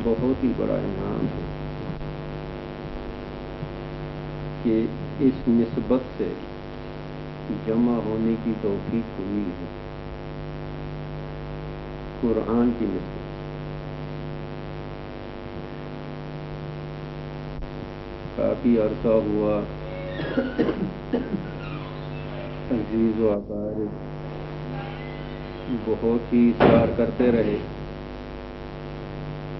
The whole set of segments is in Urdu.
بہت ہی بڑا انعام ہے کہ اس نسبت سے جمع ہونے کی توفیق ہوئی ہے، قرآن کی نسبت۔ کافی عرصہ ہوا عزیز و اقارب بہت ہی اصرار کرتے رہے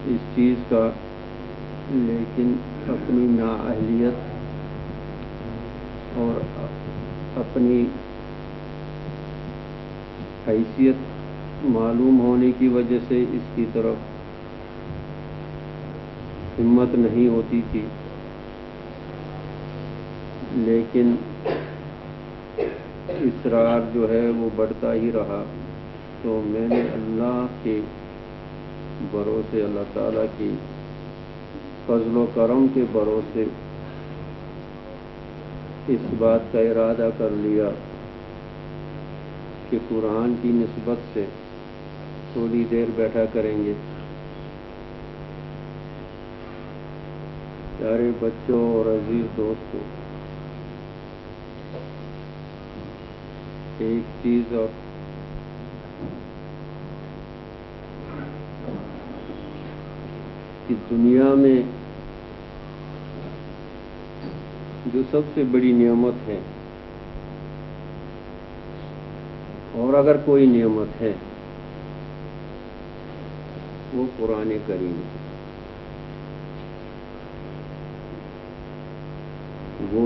اس چیز کا، لیکن اپنی نااہلیت اور اپنی حیثیت معلوم ہونے کی وجہ سے اس کی طرف ہمت نہیں ہوتی تھی، لیکن اصرار جو ہے وہ بڑھتا ہی رہا۔ تو میں نے اللہ کے بھروسے، اللہ تعالیٰ کی فضل و کرم کے بھروسے اس بات کا ارادہ کر لیا کہ قرآن کی نسبت سے تھوڑی دیر بیٹھا کریں گے۔ پیارے بچوں اور عزیز دوستوں، ایک چیز اور کہ دنیا میں جو سب سے بڑی نعمت ہے، اور اگر کوئی نعمت ہے وہ قرآن کریم ہے۔ وہ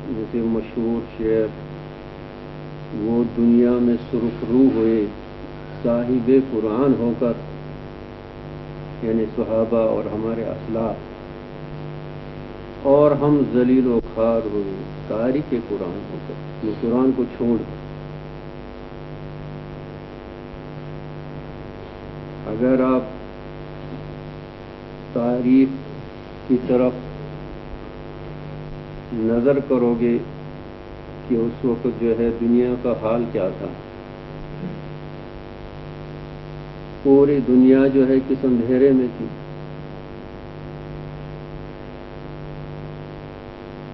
جیسے مشہور شعر، وہ دنیا میں سرخرو ہوئے صاحب قرآن ہو کر، یعنی صحابہ اور ہمارے اسلاف، اور ہم ذلیل و خوار ہوئے تارک قرآن ہو کر، یہ قرآن کو چھوڑ کر۔ اگر آپ تاریخ کی طرف نظر کرو گے کہ اس وقت جو ہے دنیا کا حال کیا تھا، پوری دنیا جو ہے کس اندھیرے میں تھی۔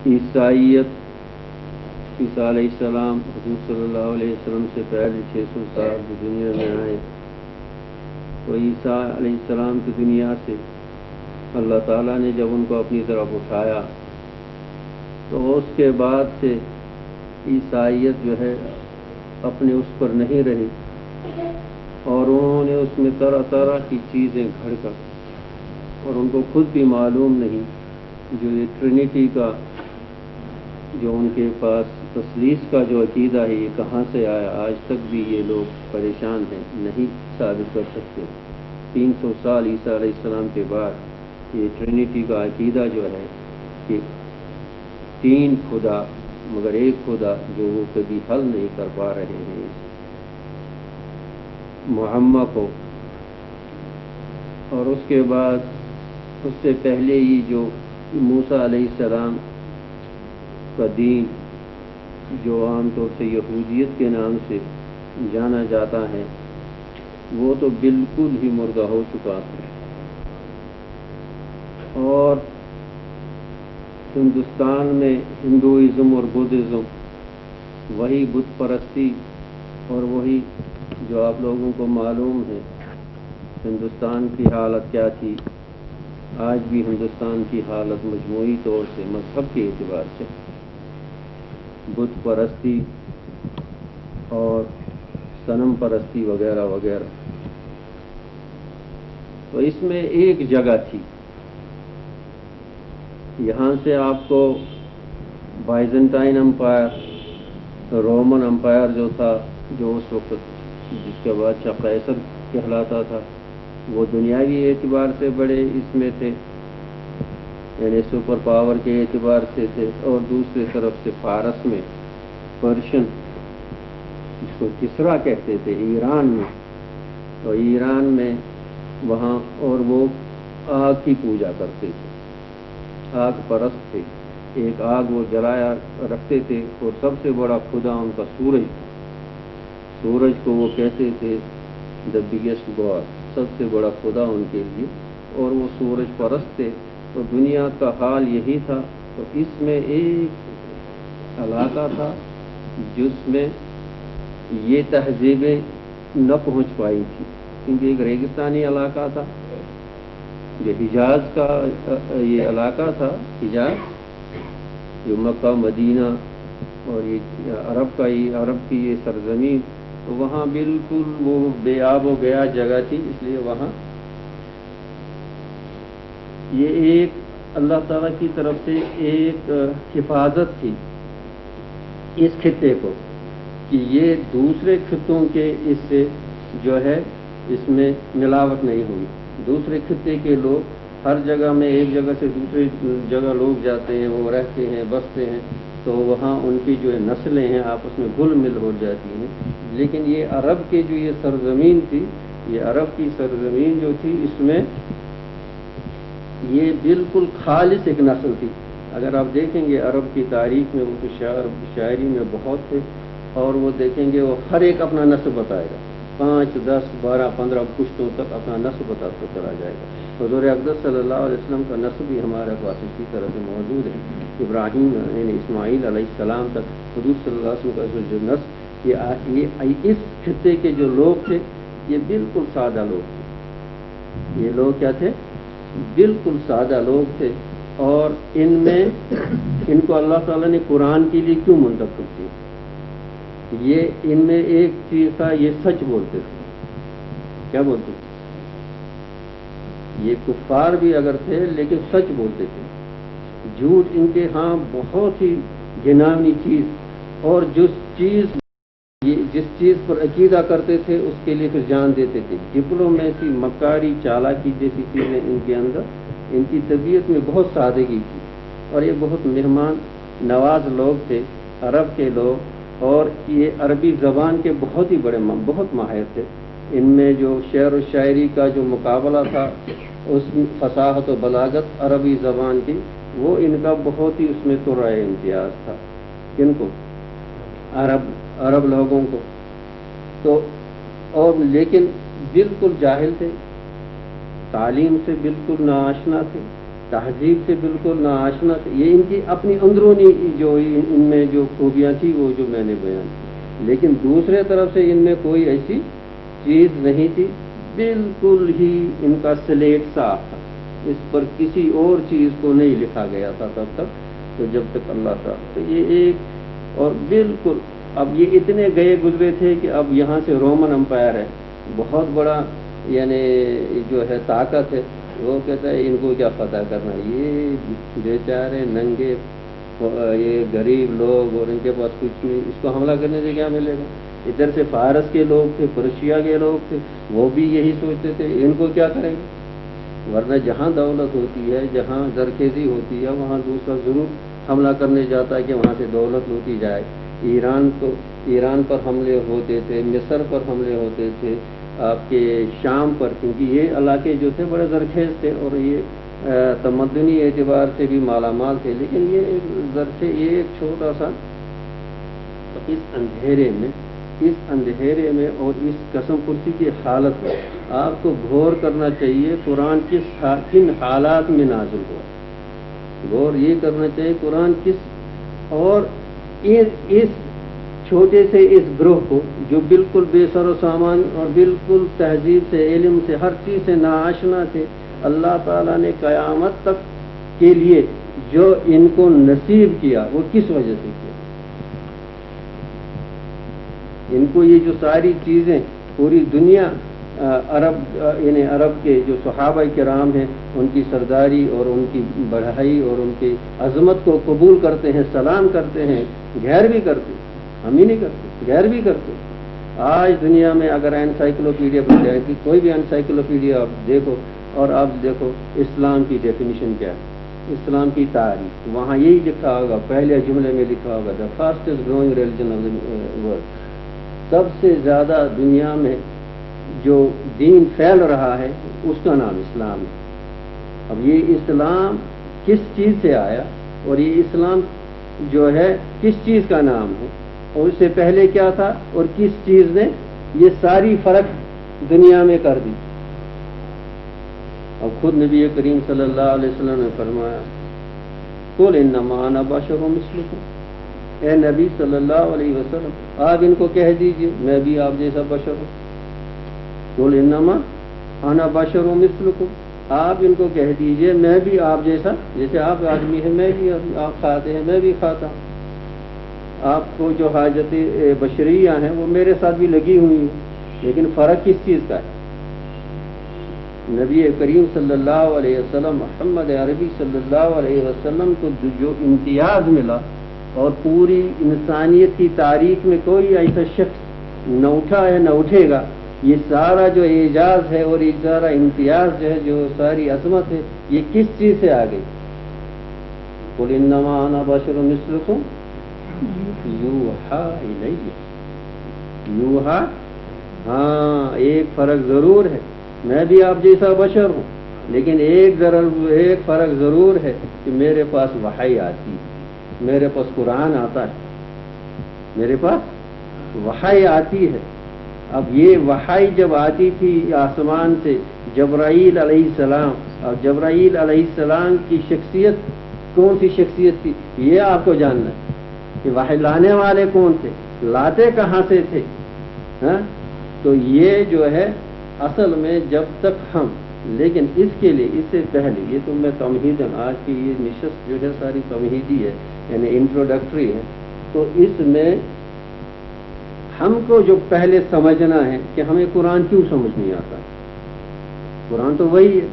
عیسائیت، عیسیٰ علیہ السلام حضور صلی اللہ علیہ وسلم سے پہلے 600 سال جو دنیا میں آئے، تو عیسیٰ علیہ السلام کی دنیا سے اللہ تعالیٰ نے جب ان کو اپنی طرف اٹھایا تو اس کے بعد سے عیسائیت جو ہے اپنے اس پر نہیں رہی، اور انہوں نے اس میں طرح طرح کی چیزیں گھڑ کر، اور ان کو خود بھی معلوم نہیں جو یہ ٹرینٹی کا جو ان کے پاس تثلیث کا جو عقیدہ ہے یہ کہاں سے آیا، آج تک بھی یہ لوگ پریشان ہیں، نہیں ثابت کر سکتے۔ 300 سال عیسیٰ علیہ السلام کے بعد یہ ٹرینٹی کا عقیدہ جو ہے کہ 3 خدا مگر ایک خدا، جو وہ کبھی حل نہیں کر پا رہے ہیں محمد کو۔ اور اس کے بعد اس سے پہلے ہی جو موسیٰ علیہ السلام کا دین، جو عام طور سے یہودیت کے نام سے جانا جاتا ہے، وہ تو بالکل ہی مردہ ہو چکا ہے۔ اور ہندوستان میں ہندوازم اور بدھزم، وہی بت پرستی، اور وہی جو آپ لوگوں کو معلوم ہے ہندوستان کی حالت کیا تھی، آج بھی ہندوستان کی حالت مجموعی طور سے مذہب کے اعتبار سے بت پرستی اور صنم پرستی وغیرہ وغیرہ۔ تو اس میں ایک جگہ تھی، یہاں سے آپ کو بائزنٹائن امپائر، رومن امپائر جو تھا، جو اس وقت جس کے بادشاہ قیصر کہلاتا تھا، وہ دنیاوی اعتبار سے بڑے اس میں تھے، یعنی سپر پاور کے اعتبار سے تھے۔ اور دوسری طرف سے فارس میں پرشین، جس کو کسرا کہتے تھے، ایران میں، تو ایران میں وہاں، اور وہ آگ کی پوجا کرتے تھے، آگ پرست تھے، ایک آگ وہ جلایا رکھتے تھے، اور سب سے بڑا خدا ان کا سورج تھا۔ سورج کو وہ کہتے تھے دا بگیسٹ گاڈ، سب سے بڑا خدا ان کے لیے اور وہ سورج پرست تھے، تو دنیا کا حال یہی تھا۔ تو اس میں ایک علاقہ تھا جس میں یہ تہذیبیں نہ پہنچ پائی تھی، کیونکہ ایک ریگستانی علاقہ تھا۔ جو حجاز کا یہ علاقہ تھا، حجاز جو مکہ مدینہ اور یہ عرب کی یہ سرزمین، تو وہاں بالکل وہ بے آب و گیا جگہ تھی، اس لیے وہاں یہ ایک اللہ تعالیٰ کی طرف سے ایک حفاظت تھی اس خطے کو، کہ یہ دوسرے خطوں کے اس سے جو ہے اس میں ملاوٹ نہیں ہوئی۔ دوسرے خطے کے لوگ ہر جگہ میں ایک جگہ سے دوسری جگہ لوگ جاتے ہیں، وہ رہتے ہیں، بستے ہیں، تو وہاں ان کی جو نسلیں ہیں آپس میں گھل مل ہو جاتی ہیں۔ لیکن یہ عرب کی جو یہ سرزمین تھی، یہ عرب کی سرزمین جو تھی، اس میں یہ بالکل خالص ایک نسل تھی۔ اگر آپ دیکھیں گے عرب کی تاریخ میں، وہ تو شاعری میں بہت تھے، اور وہ دیکھیں گے وہ ہر ایک اپنا نسب بتائے گا، 5 10 12 15 پشتوں تک اپنا نسب بتاتا چلا جائے گا۔ حضور اقدس صلی اللہ علیہ وسلم کا نسب بھی ہمارے پاس اسی طرح سے موجود ہے۔ ابراہیم یعنی اسماعیل علیہ السلام تک حضور صلی اللہ علیہ وسلم کا جو نسب، یہ اس خطے کے جو لوگ تھے، یہ بالکل سادہ لوگ تھے۔ یہ لوگ کیا تھے؟ بالکل سادہ لوگ تھے، اور ان کو اللہ تعالیٰ نے قرآن کے لیے کیوں منتخب کیا؟ یہ ان میں ایک چیز تھا، یہ سچ بولتے تھے۔ کیا بولتے تھے؟ یہ کفار بھی اگر تھے لیکن سچ بولتے تھے۔ جھوٹ ان کے ہاں بہت ہی گھناونی چیز، اور جس چیز پر عقیدہ کرتے تھے اس کے لیے پھر جان دیتے تھے۔ ڈپلومیسی، مکاری، چالاکی جیسی چیزیں ان کے اندر، ان کی طبیعت میں بہت سادگی تھی، اور یہ بہت مہمان نواز لوگ تھے، عرب کے لوگ، اور یہ عربی زبان کے بہت ہی بہت ماہر تھے۔ ان میں جو شعر و شاعری کا جو مقابلہ تھا، اس فصاحت و بلاغت عربی زبان کی، وہ ان کا بہت ہی اس میں ترائے امتیاز تھا۔ کن کو؟ عرب لوگوں کو۔ تو اور لیکن بالکل جاہل تھے، تعلیم سے بالکل ناآشنا تھے، تہذیب سے بالکل ناآشنا تھے۔ یہ ان کی اپنی اندرونی جو ان میں جو خوبیاں تھیں وہ جو میں نے بیان کی، لیکن دوسرے طرف سے ان میں کوئی ایسی چیز نہیں تھی، بالکل ہی ان کا سلیٹ صاف تھا، اس پر کسی اور چیز کو نہیں لکھا گیا تھا تب تک، تو جب تک اللہ تعالیٰ۔ تو یہ ایک اور بالکل اب یہ اتنے گئے گزرے تھے کہ اب یہاں سے رومن امپائر ہے، بہت بڑا یعنی جو ہے طاقت ہے، وہ کہتا ہے ان کو کیا فتح کرنا، یہ بیچارے ننگے یہ غریب لوگ، اور ان کے پاس کچھ نہیں، اس کو حملہ کرنے سے کیا ملے گا۔ ادھر سے فارس کے لوگ تھے، پرشیا کے لوگ تھے، وہ بھی یہی سوچتے تھے ان کو کیا کریں گے، ورنہ جہاں دولت ہوتی ہے، جہاں زرخیزی ہوتی ہے، وہاں دوسرا ضرور حملہ کرنے جاتا ہے کہ وہاں سے دولت لوٹی جائے۔ ایران پر حملے ہوتے تھے، مصر پر حملے ہوتے تھے، آپ کے شام پر، کیونکہ یہ علاقے جو تھے بڑے زرخیز تھے، اور یہ تمدنی اعتبار سے بھی مالا مال تھے، لیکن یہ ایک چھوٹا سا اس اندھیرے میں اور اس قسم پرسی کی حالت میں آپ کو غور کرنا چاہیے قرآن کن حالات میں نازل ہوا، غور یہ کرنا چاہیے قرآن کس، اور اس چھوٹے سے اس گروہ کو جو بالکل بے سر و سامان اور بالکل تہذیب سے، علم سے، ہر چیز سے ناآشنا تھے، اللہ تعالیٰ نے قیامت تک کے لیے جو ان کو نصیب کیا وہ کس وجہ سے کیا؟ ان کو یہ جو ساری چیزیں پوری دنیا یعنی عرب کے جو صحابہ کرام ہیں ان کی سرداری اور ان کی بڑھائی اور ان کی عظمت کو قبول کرتے ہیں، سلام کرتے ہیں، غیر بھی کرتے، ہم ہی نہیں کرتے، غیر بھی کرتے۔ آج دنیا میں اگر انسائکلوپیڈیا بن جائے کہ کوئی بھی انسائکلوپیڈیا آپ دیکھو، اور آپ دیکھو اسلام کی ڈیفینیشن کیا ہے، اسلام کی تعریف، وہاں یہی لکھا ہوگا، پہلے جملے میں لکھا ہوگا the fastest growing religion of the world, سب سے زیادہ دنیا میں جو دین پھیل رہا ہے اس کا نام اسلام ہے۔ اب یہ اسلام کس چیز سے آیا، اور یہ اسلام جو ہے کس چیز کا نام ہے، اور اس سے پہلے کیا تھا، اور کس چیز نے یہ ساری فرق دنیا میں کر دی۔ اب خود نبی کریم صلی اللہ علیہ وسلم نے فرمایا قل انما انا بشر مثلکم، اے نبی صلی اللہ علیہ وسلم آپ ان کو کہہ دیجئے میں بھی آپ جیسا بشر ہوں. قل انما انا بشر مثلکم، آپ ان کو کہہ دیجئے میں بھی آپ جیسا، جیسے آپ آدمی ہیں میں بھی، آپ کھاتے ہیں میں بھی کھاتا ہوں. آپ کو جو حاجت بشریہ ہیں وہ میرے ساتھ بھی لگی ہوئی ہیں، لیکن فرق کس چیز کا ہے؟ نبی کریم صلی اللہ علیہ وسلم محمد عربی صلی اللہ علیہ وسلم کو جو امتیاز ملا، اور پوری انسانیت کی تاریخ میں کوئی ایسا شخص نہ اٹھا ہے نہ اٹھے گا. یہ سارا جو اعجاز ہے اور یہ سارا امتیاز جو ہے، جو ساری عظمت ہے، یہ کس چیز سے آ گئی؟ قل انما انا بشر مثلکم یوحا الی. یوحا، ہاں ایک فرق ضرور ہے، میں بھی آپ جیسا بشر ہوں، لیکن ایک فرق ضرور ہے کہ میرے پاس وحی آتی ہے، میرے پاس قرآن آتا ہے، میرے پاس وحی آتی ہے. اب یہ وحی جب آتی تھی آسمان سے جبرائیل علیہ السلام، اور جبرائیل علیہ السلام کی شخصیت کون سی شخصیت تھی یہ آپ کو جاننا ہے کہ وحی لانے والے کون تھے، لاتے کہاں سے تھے. ہاں تو یہ جو ہے اصل میں جب تک ہم، لیکن اس کے لیے اس سے پہلے یہ تو میں تمہیدن، آج کی یہ نشست جو ہے ساری تمہیدی ہے، یعنی انٹروڈکٹری ہے. تو اس میں ہم کو جو پہلے سمجھنا ہے کہ ہمیں قرآن کیوں سمجھ نہیں آتا. قرآن تو وہی ہے،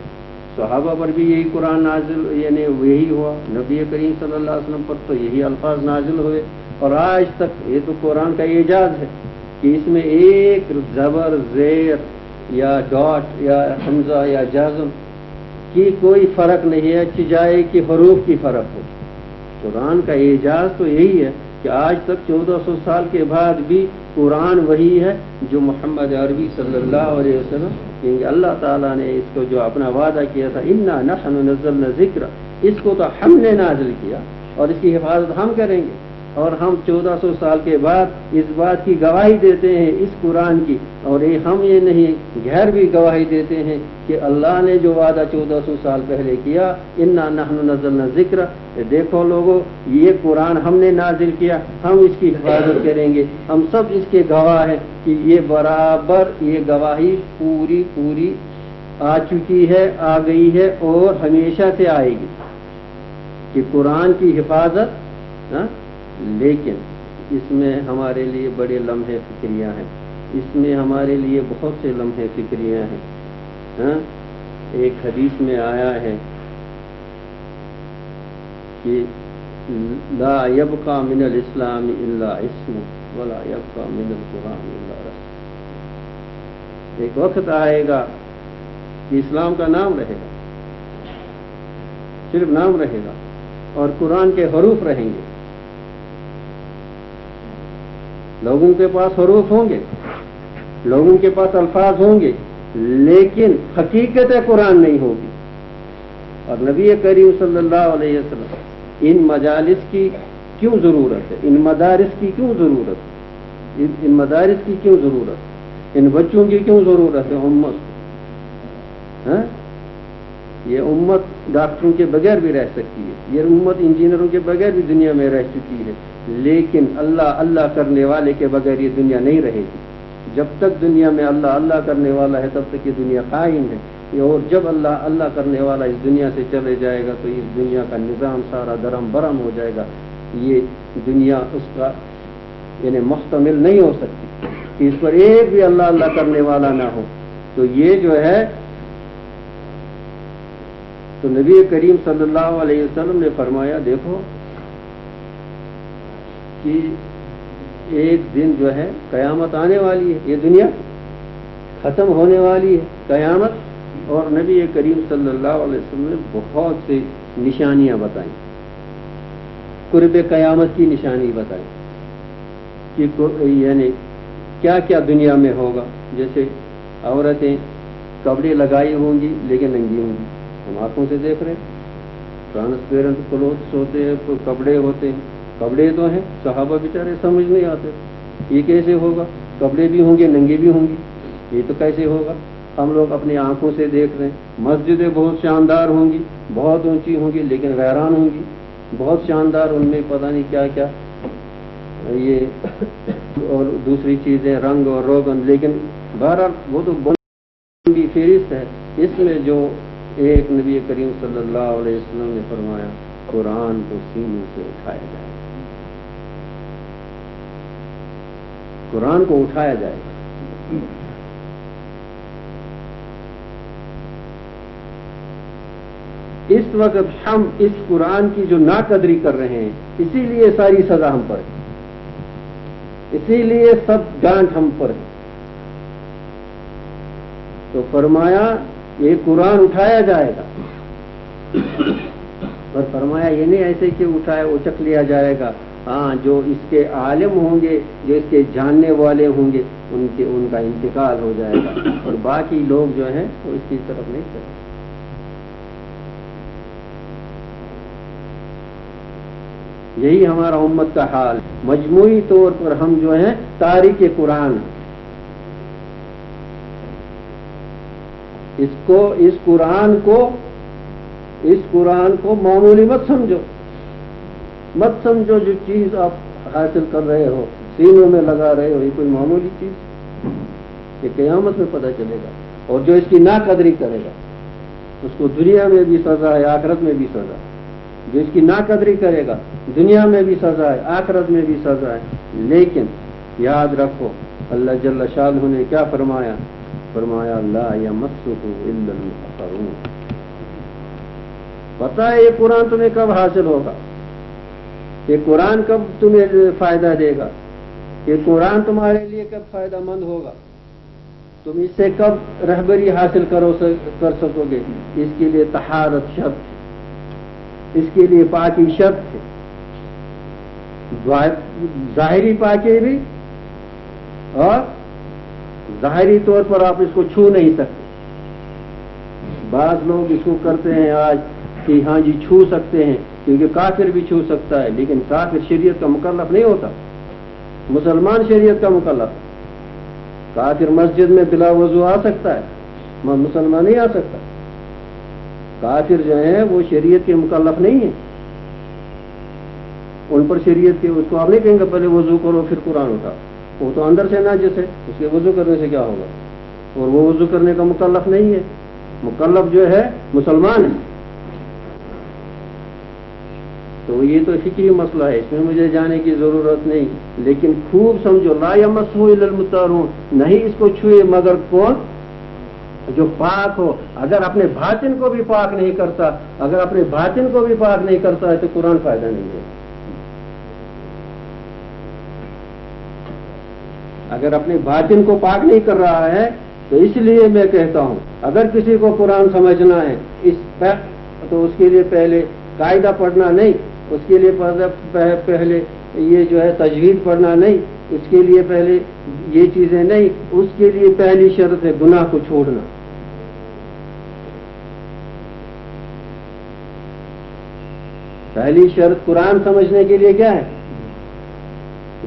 صحابہ پر بھی یہی قرآن نازل، یعنی یہی ہوا، نبی کریم صلی اللہ علیہ وسلم پر تو یہی الفاظ نازل ہوئے، اور آج تک یہ تو قرآن کا اعجاز ہے کہ اس میں ایک زبر، زیر یا ڈاٹ یا حمزہ یا جازم کی کوئی فرق نہیں ہے، چجائے کی حروف کی فرق ہو. قرآن کا اعجاز تو یہی ہے کہ آج تک 1400 سال کے بعد بھی قرآن وہی ہے جو محمد عربی صلی اللہ علیہ وسلم، کیونکہ اللہ تعالیٰ نے اس کو جو اپنا وعدہ کیا تھا انا نحن نزلنا ذکر، اس کو تو ہم نے نازل کیا اور اس کی حفاظت ہم کریں گے. اور ہم 1400 سال کے بعد اس بات کی گواہی دیتے ہیں اس قرآن کی، اور ہم یہ نہیں غیر بھی گواہی دیتے ہیں کہ اللہ نے جو وعدہ 1400 سال پہلے کیا انا نحن نزلنا ذکر، دیکھو لوگوں یہ قرآن ہم نے نازل کیا، ہم اس کی حفاظت کریں گے، ہم سب اس کے گواہ ہیں کہ یہ برابر یہ گواہی پوری آ چکی ہے، آ گئی ہے اور ہمیشہ سے آئے گی کہ قرآن کی حفاظت. لیکن اس میں ہمارے لیے بڑے لمحے فکریاں ہیں، اس میں ہمارے لیے بہت سے لمحے فکریاں ہیں. ایک حدیث میں آیا ہے کہ لا يبقى من الاسلام الا اسم ولا يبقى من القرآن الا رسم. ایک وقت آئے گا کہ اسلام کا نام رہے گا، صرف نام رہے گا، اور قرآن کے حروف رہیں گے. لوگوں کے پاس حروف ہوں گے، لوگوں کے پاس الفاظ ہوں گے، لیکن حقیقت قرآن نہیں ہوگی. اور نبی کریم صلی اللہ علیہ وسلم ان مجالس کی کیوں ضرورت ہے، ان مدارس کی کیوں ضرورت ہے، ان مدارس کی کیوں ضرورت ہے، ان بچوں کی کیوں ضرورت ہے امت. یہ امت ڈاکٹروں کے بغیر بھی رہ سکتی ہے، یہ امت انجینئروں کے بغیر بھی دنیا میں رہ چکی ہے، لیکن اللہ کرنے والے کے بغیر یہ دنیا نہیں رہے گی. جب تک دنیا میں اللہ کرنے والا ہے تب تک یہ دنیا قائم ہے، اور جب اللہ کرنے والا اس دنیا سے چلے جائے گا تو اس دنیا کا نظام سارا درم برم ہو جائے گا. یہ دنیا اس کا یعنی محتمل نہیں ہو سکتی کہ اس پر ایک بھی اللہ کرنے والا نہ ہو. تو یہ جو ہے، تو نبی کریم صلی اللہ علیہ وسلم نے فرمایا دیکھو کہ ایک دن جو ہے قیامت آنے والی ہے، یہ دنیا ختم ہونے والی ہے، قیامت. اور نبی کریم صلی اللہ علیہ وسلم نے بہت سی نشانیاں بتائیں، قرب قیامت کی نشانی بتائی کہ یعنی کیا کیا دنیا میں ہوگا. جیسے عورتیں کپڑے لگائی ہوں گی لیکن ننگی ہوں گی، ہم آنکھوں سے دیکھ رہے ہیں. ٹرانسپیرنٹ کلوتھس ہوتے ہیں، کپڑے ہوتے ہیں، کپڑے تو ہیں، صحابہ بیچارے سمجھ نہیں آتے یہ کیسے ہوگا، کپڑے بھی ہوں گے ننگے بھی ہوں گی، یہ تو کیسے ہوگا. ہم لوگ اپنی آنکھوں سے دیکھ رہے ہیں. مسجدیں بہت شاندار ہوں گی, بہت اونچی ہوں گی, لیکن ویران ہوں گی. بہت شاندار, ان میں پتہ نہیں کیا کیا یہ اور دوسری چیزیں, رنگ اور روغن, لیکن بہرحال وہ تو بہت لمبی فہرست ہے. اس میں جو ایک نبی کریم صلی اللہ علیہ وسلم نے فرمایا, قرآن کو سینے سے اٹھایا جائے, قرآن کو اٹھایا جائے. اس وقت ہم اس قرآن کی جو ناقدری کر رہے ہیں, اسی لیے ساری سزا ہم پر ہے, اسی لیے سب ڈانٹ ہم پر ہے. تو فرمایا یہ قرآن اٹھایا جائے گا, اور فرمایا یہ نہیں ایسے کہ اٹھایا اچک لیا جائے گا. ہاں, جو اس کے عالم ہوں گے, جو اس کے جاننے والے ہوں گے, ان کا انتقال ہو جائے گا, اور باقی لوگ جو ہیں وہ اس کی طرف نہیں چلے. یہی ہمارا امت کا حال. مجموعی طور پر ہم جو ہیں تاریخ قرآن, اس قرآن کو معمولی مت سمجھو. جو چیز آپ حاصل کر رہے ہو, سینوں میں لگا رہے ہو, یہ کوئی معمولی چیز, یہ قیامت میں پتہ چلے گا. اور جو اس کی ناقدری کرے گا اس کو دنیا میں بھی سزا ہے, آخرت میں بھی سزا ہے. جو اس کی ناقدری کرے گا دنیا میں بھی سزا ہے, آخرت میں بھی سزا ہے. لیکن یاد رکھو, اللہ جل شانہ نے کیا فرمایا؟ فرمایا لا یمسہ الا المطہرون. پتہ ہے یہ قرآن تمہیں کب حاصل ہوگا, یہ قرآن کب تمہیں فائدہ دے گا, یہ قرآن تمہارے لیے کب فائدہ مند ہوگا, تم اس سے کب رہبری حاصل کر سکو گے. اس کے لیے طہارت شرط ہے, اس کے لیے پاکی شرط ہے. ظاہری پاکی بھی, اور ظاہری طور پر آپ اس کو چھو نہیں سکتے. بعض لوگ اس کو کرتے ہیں آج کہ ہاں جی چھو سکتے ہیں, کیونکہ کافر بھی چھو سکتا ہے, لیکن کافر شریعت کا مکلف نہیں ہوتا, مسلمان شریعت کا مکلف ہے. کافر مسجد میں بلا وضو آ سکتا ہے, مسلمان نہیں آ سکتا. کافر جو ہیں وہ شریعت کے مکلف نہیں ہیں, ان پر شریعت کے, اس کو آپ نہیں کہیں گے پہلے وضو کرو پھر قرآن اٹھا. وہ تو اندر سے ناجس ہے, اس کے وضو کرنے سے کیا ہوگا, اور وہ وضو کرنے کا مکلف نہیں ہے. مکلف جو ہے مسلمان ہے. تو یہ تو فکری مسئلہ ہے, اس میں مجھے جانے کی ضرورت نہیں. لیکن خوب سمجھو, لا یمسہ الا المطہرون, نہیں اس کو چھوئے مگر کون؟ جو پاک ہو. اگر اپنے باطن کو بھی پاک نہیں کرتا, اگر اپنے باطن کو بھی پاک نہیں کرتا ہے تو قرآن فائدہ نہیں ہے. اگر اپنے باطن کو پاک نہیں کر رہا ہے تو اس لیے میں کہتا ہوں, اگر کسی کو قرآن سمجھنا ہے تو اس کے لیے پہلے قاعدہ پڑھنا نہیں, اس کے لیے پہلے یہ جو ہے تجوید پڑھنا نہیں, اس کے لیے پہلے یہ چیزیں نہیں. اس کے لیے پہلی شرط ہے گناہ کو چھوڑنا. پہلی شرط قرآن سمجھنے کے لیے کیا ہے؟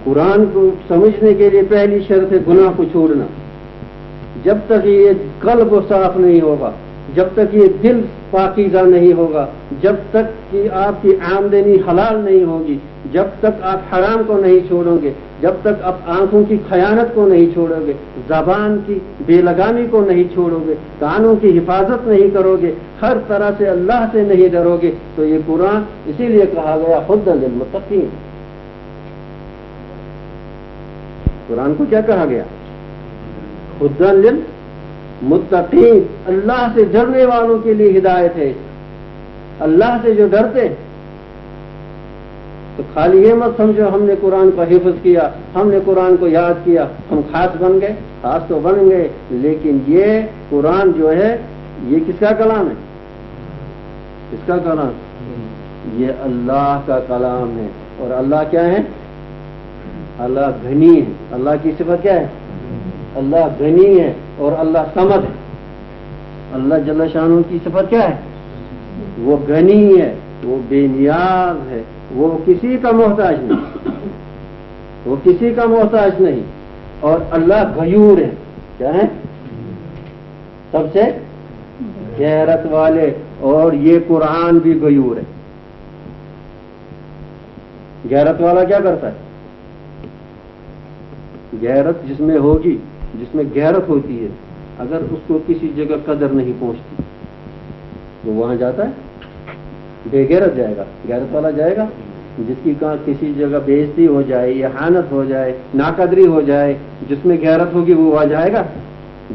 قرآن کو سمجھنے کے لیے پہلی شرط ہے گناہ کو چھوڑنا. جب تک یہ قلب صاف نہیں ہوگا, جب تک یہ دل پاکیزہ نہیں ہوگا, جب تک کہ آپ کی آمدنی حلال نہیں ہوگی, جب تک آپ حرام کو نہیں چھوڑو گے, جب تک آپ آنکھوں کی خیانت کو نہیں چھوڑو گے, زبان کی بے لگامی کو نہیں چھوڑو گے, کانوں کی حفاظت نہیں کرو گے, ہر طرح سے اللہ سے نہیں ڈرو گے, تو یہ قرآن اسی لیے کہا گیا ہدی للمتقین. قرآن کو کیا کہا گیا؟ ہدی للمتقین, اللہ سے ڈرنے والوں کے لیے ہدایت ہے. اللہ سے جو ڈرتے تو خالی یہ مت سمجھو ہم نے قرآن کو حفظ کیا, ہم نے قرآن کو یاد کیا, ہم خاص بن گئے. خاص تو بن گئے, لیکن یہ قرآن جو ہے یہ کس کا کلام ہے؟ کس کا کلام؟ یہ اللہ کا کلام ہے. اور اللہ کیا ہے؟ اللہ غنی ہے. اللہ کی صفت کیا ہے؟ اللہ غنی ہے اور اللہ صمد ہے. اللہ جل شانہ کی صفت کیا ہے؟ وہ غنی ہے, وہ بے نیاز ہے, وہ کسی کا محتاج نہیں, وہ کسی کا محتاج نہیں. اور اللہ غیور ہے. کیا ہے؟ سب سے غیرت والے، اور یہ قرآن بھی غیور ہے۔ غیرت والا کیا کرتا ہے؟ غیرت جس میں ہوگی، جس میں غیرت ہوتی ہے، اگر اس کو کسی جگہ قدر نہیں پہنچتی تو وہاں جاتا ہے؟ بے غیرت جائے گا؟ غیرت والا جائے گا؟ جس کی کسی جگہ بے عزتی ہو جائے، احانت ہو جائے، ناقدری ہو جائے، جس میں غیرت ہوگی وہ وہاں جائے گا؟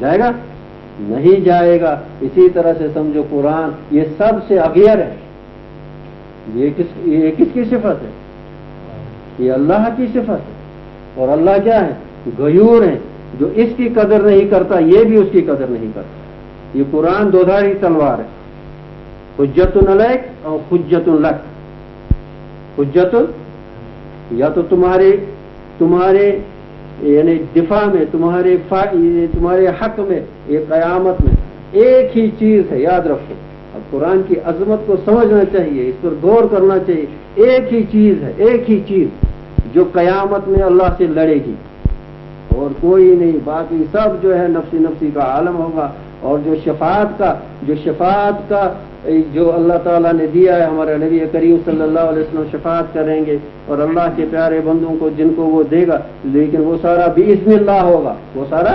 جائے گا؟ نہیں جائے گا۔ اسی طرح سے سمجھو قرآن یہ سب سے اغیر ہے۔ یہ کس کی صفت ہے؟ یہ اللہ کی صفت ہے، اور اللہ کیا ہے؟ غیور ہے۔ جو اس کی قدر نہیں کرتا یہ بھی اس کی قدر نہیں کرتا۔ یہ قرآن دودھاری تلوار ہے، حجت علیک اور حجت لک۔ حجت یا تو تمہارے یعنی دفاع میں، تمہارے حق میں، یہ قیامت میں ایک ہی چیز ہے، یاد رکھو۔ اب قرآن کی عظمت کو سمجھنا چاہیے، اس پر غور کرنا چاہیے۔ ایک ہی چیز ہے، ایک ہی چیز جو قیامت میں اللہ سے لڑے گی، اور کوئی نہیں۔ باقی سب جو ہے نفسی نفسی کا عالم ہوگا، اور جو شفاعت کا جو اللہ تعالیٰ نے دیا ہے، ہمارے نبی کریم صلی اللہ علیہ وسلم شفاعت کریں گے، اور اللہ کے پیارے بندوں کو جن کو وہ دے گا، لیکن وہ سارا بِإِذْنِ اللہ ہوگا۔ وہ سارا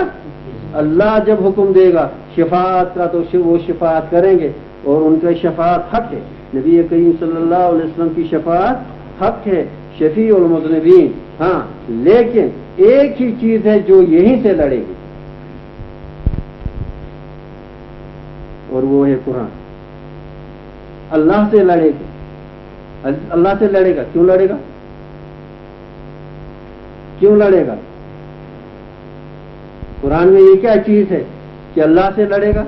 اللہ جب حکم دے گا شفاعت کا تو وہ شفاعت کریں گے، اور ان کا شفاعت حق ہے۔ نبی کریم صلی اللہ علیہ وسلم کی شفاعت حق ہے، شفیع المذنبین۔ ہاں، لیکن ایک ہی چیز ہے جو یہیں سے لڑے گی، اور وہ ہے قرآن۔ اللہ سے لڑے گا، اللہ سے لڑے گا۔ کیوں لڑے گا؟ کیوں لڑے گا؟ قرآن میں یہ کیا چیز ہے کہ اللہ سے لڑے گا؟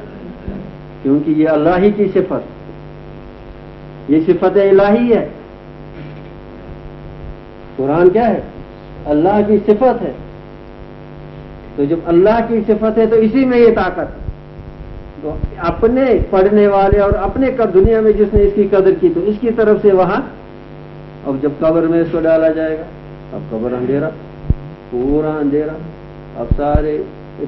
کیونکہ یہ اللہ ہی کی صفت، یہ صفت الہی ہے۔ قرآن کیا ہے؟ اللہ کی صفت ہے۔ تو جب اللہ کی صفت ہے تو اسی میں یہ طاقت ہے۔ تو اپنے پڑھنے والے اور اپنے دنیا میں جس نے اس کی قدر کی تو اس کی طرف سے وہاں، اب جب قبر میں اس کو ڈالا جائے گا، اب قبر اندھیرا، پورا اندھیرا، اب سارے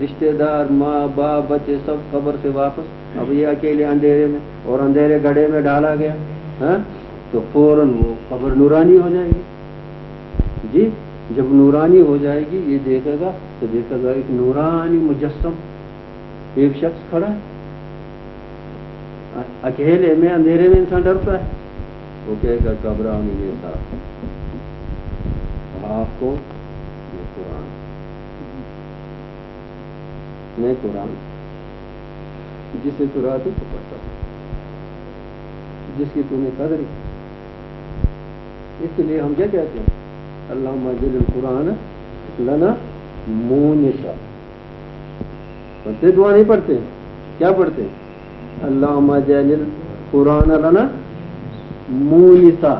رشتہ دار، ماں باپ، بچے سب قبر سے واپس، اب یہ اکیلے اندھیرے میں، اور اندھیرے گڑھے میں ڈالا گیا، ہاں، تو فوراً وہ قبر نورانی ہو جائے گی۔ جی، جب نورانی ہو جائے گی، یہ دیکھے گا تو دیکھے گا ایک نورانی مجسم، ایک شخص کھڑا ہے۔ اکیلے میں اندھیرے میں انسان ڈرتا ہے، وہ کہے گا گھبراؤ نہیں تھا آپ کو، میں قرآن جسے تو رات کو پڑھتا ہوں، جس کی تم نے قدر کی۔ اس کے لیے ہم کیا کہتے ہیں؟ اللہم اجعل القرآن لنا مونسا۔ پڑھتے دعا نہیں پڑھتے، کیا پڑھتے ہیں؟ اللہم اجعل القرآن لنا مونسا۔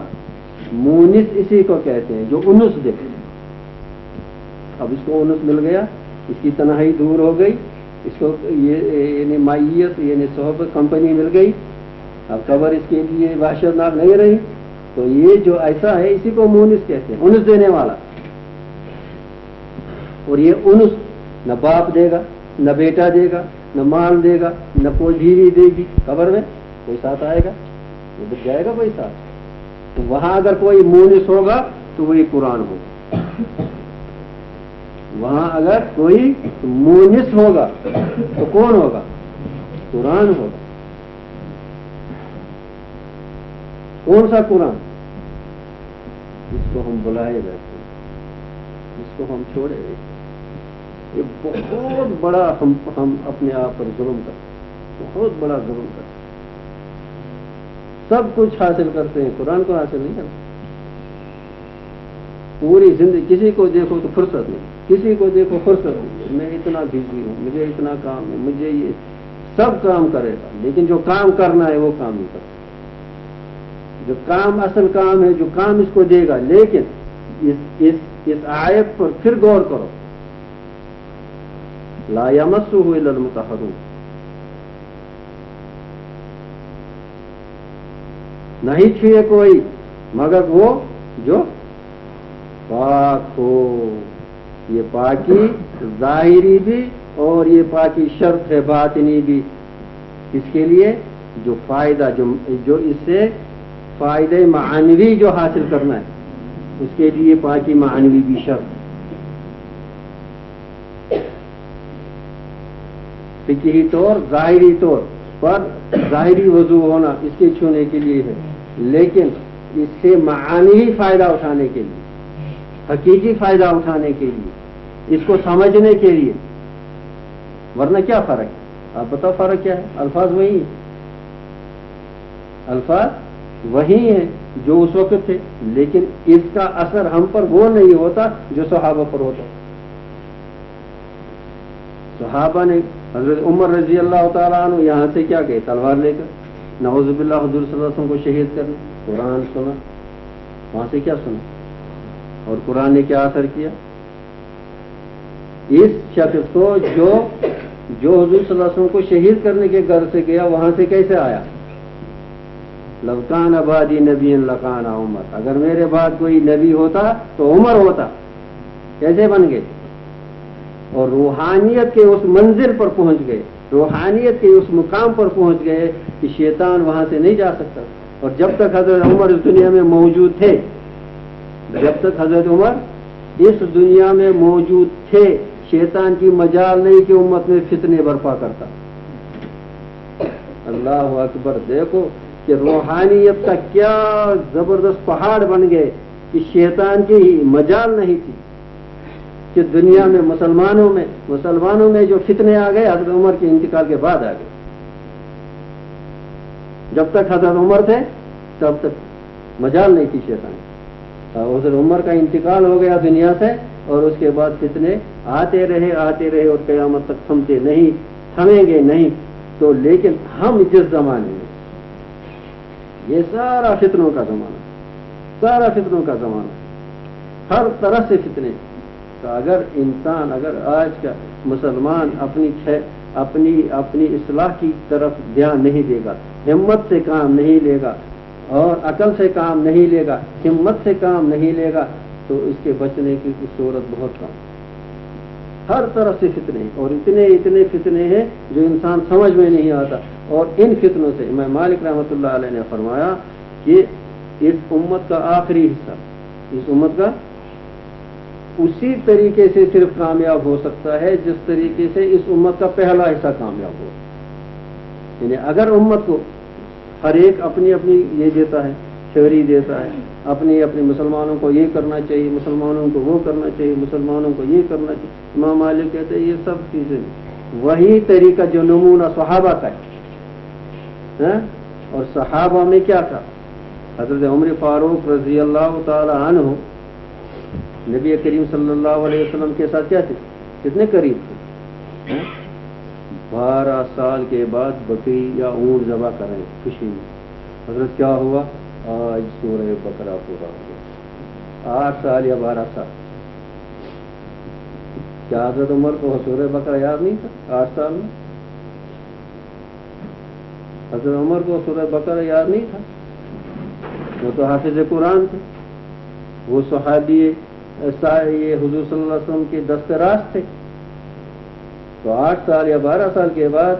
مونس اسی کو کہتے ہیں جو انس دے۔ اب اس کو انس مل گیا، اس کی تنہائی دور ہو گئی، اس کو یہ یعنی مائیت یعنی صحبت کمپنی مل گئی، اب قبر اس کے لیے وحشتناک نہیں رہی۔ تو یہ جو ایسا ہے اسی کو مونس کہتے ہیں، انس دینے والا۔ اور یہ انس نہ باپ دے گا، نہ بیٹا دے گا، نہ مال دے گا، نہ کوئی بیوی دے گی۔ قبر میں کوئی ساتھ آئے گا؟ ادھر جائے گا کوئی ساتھ؟ تو وہاں اگر کوئی مونس ہوگا تو وہی قرآن ہوگا۔ وہاں اگر کوئی مونس ہوگا تو کون ہوگا؟ قرآن ہوگا۔ کون سا قرآن؟ جس کو ہم بلائے رہتے ہیں، جس کو ہم چھوڑے رہتے ہیں۔ یہ بہت بڑا ہم اپنے آپ پر ظلم کرتے ہیں، بہت بڑا ظلم کرتے ہیں۔ سب کچھ حاصل کرتے ہیں، قرآن کو حاصل نہیں کرتے۔ پوری زندگی کسی کو دیکھو تو فرصت نہیں، کسی کو دیکھو فرصت نہیں، میں اتنا بزی ہوں، مجھے اتنا کام ہے، مجھے یہ سب کام کرے گا، لیکن جو کام کرنا ہے وہ کام نہیں کرتا۔ جو کام اصل کام ہے، جو کام اس کو دے گا۔ لیکن اس آیت پر پھر غور کرو، لا یمسہ الا المطہرون، نہیں چھوئے کوئی مگر وہ جو پاک ہو۔ یہ پاکی ظاہری بھی اور یہ پاکی شرط ہے باطنی بھی۔ اس کے لیے جو فائدہ جو اس سے فائدہ معنوی جو حاصل کرنا ہے اس کے لیے پاکی معنوی بھی شرط ہے. فقہی طور ظاہری طور پر ظاہری وضو ہونا اس کے چھونے کے لیے ہے، لیکن اس سے معنوی فائدہ اٹھانے کے لیے، حقیقی فائدہ اٹھانے کے لیے، اس کو سمجھنے کے لیے. ورنہ کیا فرق ہے؟ آپ بتاؤ فرق کیا ہے؟ الفاظ وہی ہیں، الفاظ وہی ہیں جو اس وقت تھے، لیکن اس کا اثر ہم پر وہ نہیں ہوتا جو صحابہ پر ہوتا. صحابہ نے حضرت عمر رضی اللہ تعالیٰ عنہ یہاں سے کیا گئے؟ تلوار لے کر نعوذ باللہ حضور صلی اللہ علیہ وسلم کو شہید کرنے. قرآن سنا، وہاں سے کیا سنا اور قرآن نے کیا اثر کیا؟ اس شخص کو جو حضور صلی اللہ علیہ وسلم کو شہید کرنے کے گھر سے گیا وہاں سے کیسے آیا؟ لو کان بعدی نبی لکان عمر، اگر میرے بعد کوئی نبی ہوتا تو عمر ہوتا. کیسے بن گئے؟ اور روحانیت کے اس منزل پر پہنچ گئے، روحانیت کے اس مقام پر پہنچ گئے کہ شیطان وہاں سے نہیں جا سکتا. اور جب تک حضرت عمر اس دنیا میں موجود تھے، جب تک حضرت عمر اس دنیا میں موجود تھے، شیطان کی مجال نہیں کہ امت میں فتنے برپا کرتا. اللہ اکبر! دیکھو کہ روحانیت کا کیا زبردست پہاڑ بن گئے کہ شیطان کی مجال نہیں تھی کہ دنیا میں مسلمانوں میں جو فتنے آ گئے حضرت عمر کے انتقال کے بعد آ گئے. جب تک حضرت عمر تھے تب تک مجال نہیں تھی شیطان. حضرت عمر کا انتقال ہو گیا دنیا سے اور اس کے بعد فتنے آتے رہے اور قیامت تک تھمیں گے نہیں. تو لیکن ہم جس زمانے میں، یہ سارا فتنوں کا زمانہ، ہر طرح سے فتنے. تو اگر آج کا مسلمان اپنی اصلاح کی طرف دھیان نہیں دے گا، ہمت سے کام نہیں لے گا اور عقل سے کام نہیں لے گا، ہمت سے کام نہیں لے گا، تو اس کے بچنے کی صورت بہت کم. ہر طرف سے فتنے اور اتنے فتنے ہیں جو انسان سمجھ میں نہیں آتا. اور ان فتنوں سے امام مالک رحمۃ اللہ علیہ نے فرمایا کہ اس امت کا آخری حصہ، اس امت کا اسی طریقے سے صرف کامیاب ہو سکتا ہے جس طریقے سے اس امت کا پہلا حصہ کامیاب ہو. یعنی اگر امت کو ہر ایک اپنی یہ دیتا ہے، تھیوری دیتا ہے، اپنی مسلمانوں کو یہ کرنا چاہیے، مسلمانوں کو وہ کرنا چاہیے، مسلمانوں کو یہ کرنا چاہیے، امام مالک کہتے ہیں یہ سب چیزیں وہی طریقہ جو نمونہ صحابہ کا ہے. اور صحابہ میں کیا تھا؟ حضرت عمر فاروق رضی اللہ تعالی عنہ نبی کریم صلی اللہ علیہ وسلم کے ساتھ کیا تھے؟ کتنے قریب تھے؟ 12 سال کے بعد بکری یا اونٹ ذبح کریں خوشی میں. حضرت کیا ہوا؟ آج سورہ بقرہ پورا ہو گیا. 8 سال یا 12 سال. کیا حضرت عمر کو سورہ بقرہ یاد نہیں تھا 8 سال میں؟ حضرت عمر کو سورہ بقرہ یاد نہیں تھا؟ وہ تو حافظ قرآن تھے، وہ صحابی یہ حضور صلی اللہ علیہ وسلم کے دست راست تھے. تو 8 سال یا 12 سال کے بعد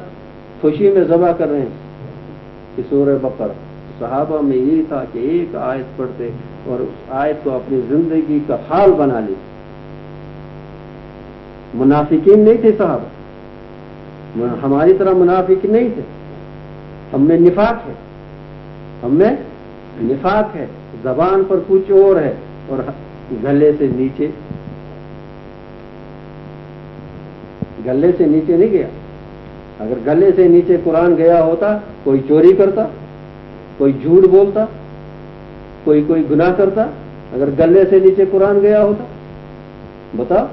خوشی میں ذبح کر رہے ہیں کہ سورہ بقرہ. صحابہ میں یہ تھا کہ ایک آیت پڑھتے اور اس آیت کو اپنی زندگی کا حال بنا لیتے. منافقین نہیں تھے صحابہ، ہماری طرح منافق نہیں تھے. ہم میں نفاق ہے، زبان پر کچھ اور ہے اور گلے سے نیچے نہیں گیا. اگر گلے سے نیچے قرآن گیا ہوتا کوئی چوری کرتا، کوئی جھوٹ بولتا، کوئی گناہ کرتا. اگر گلے سے نیچے قرآن گیا ہوتا بتاؤ.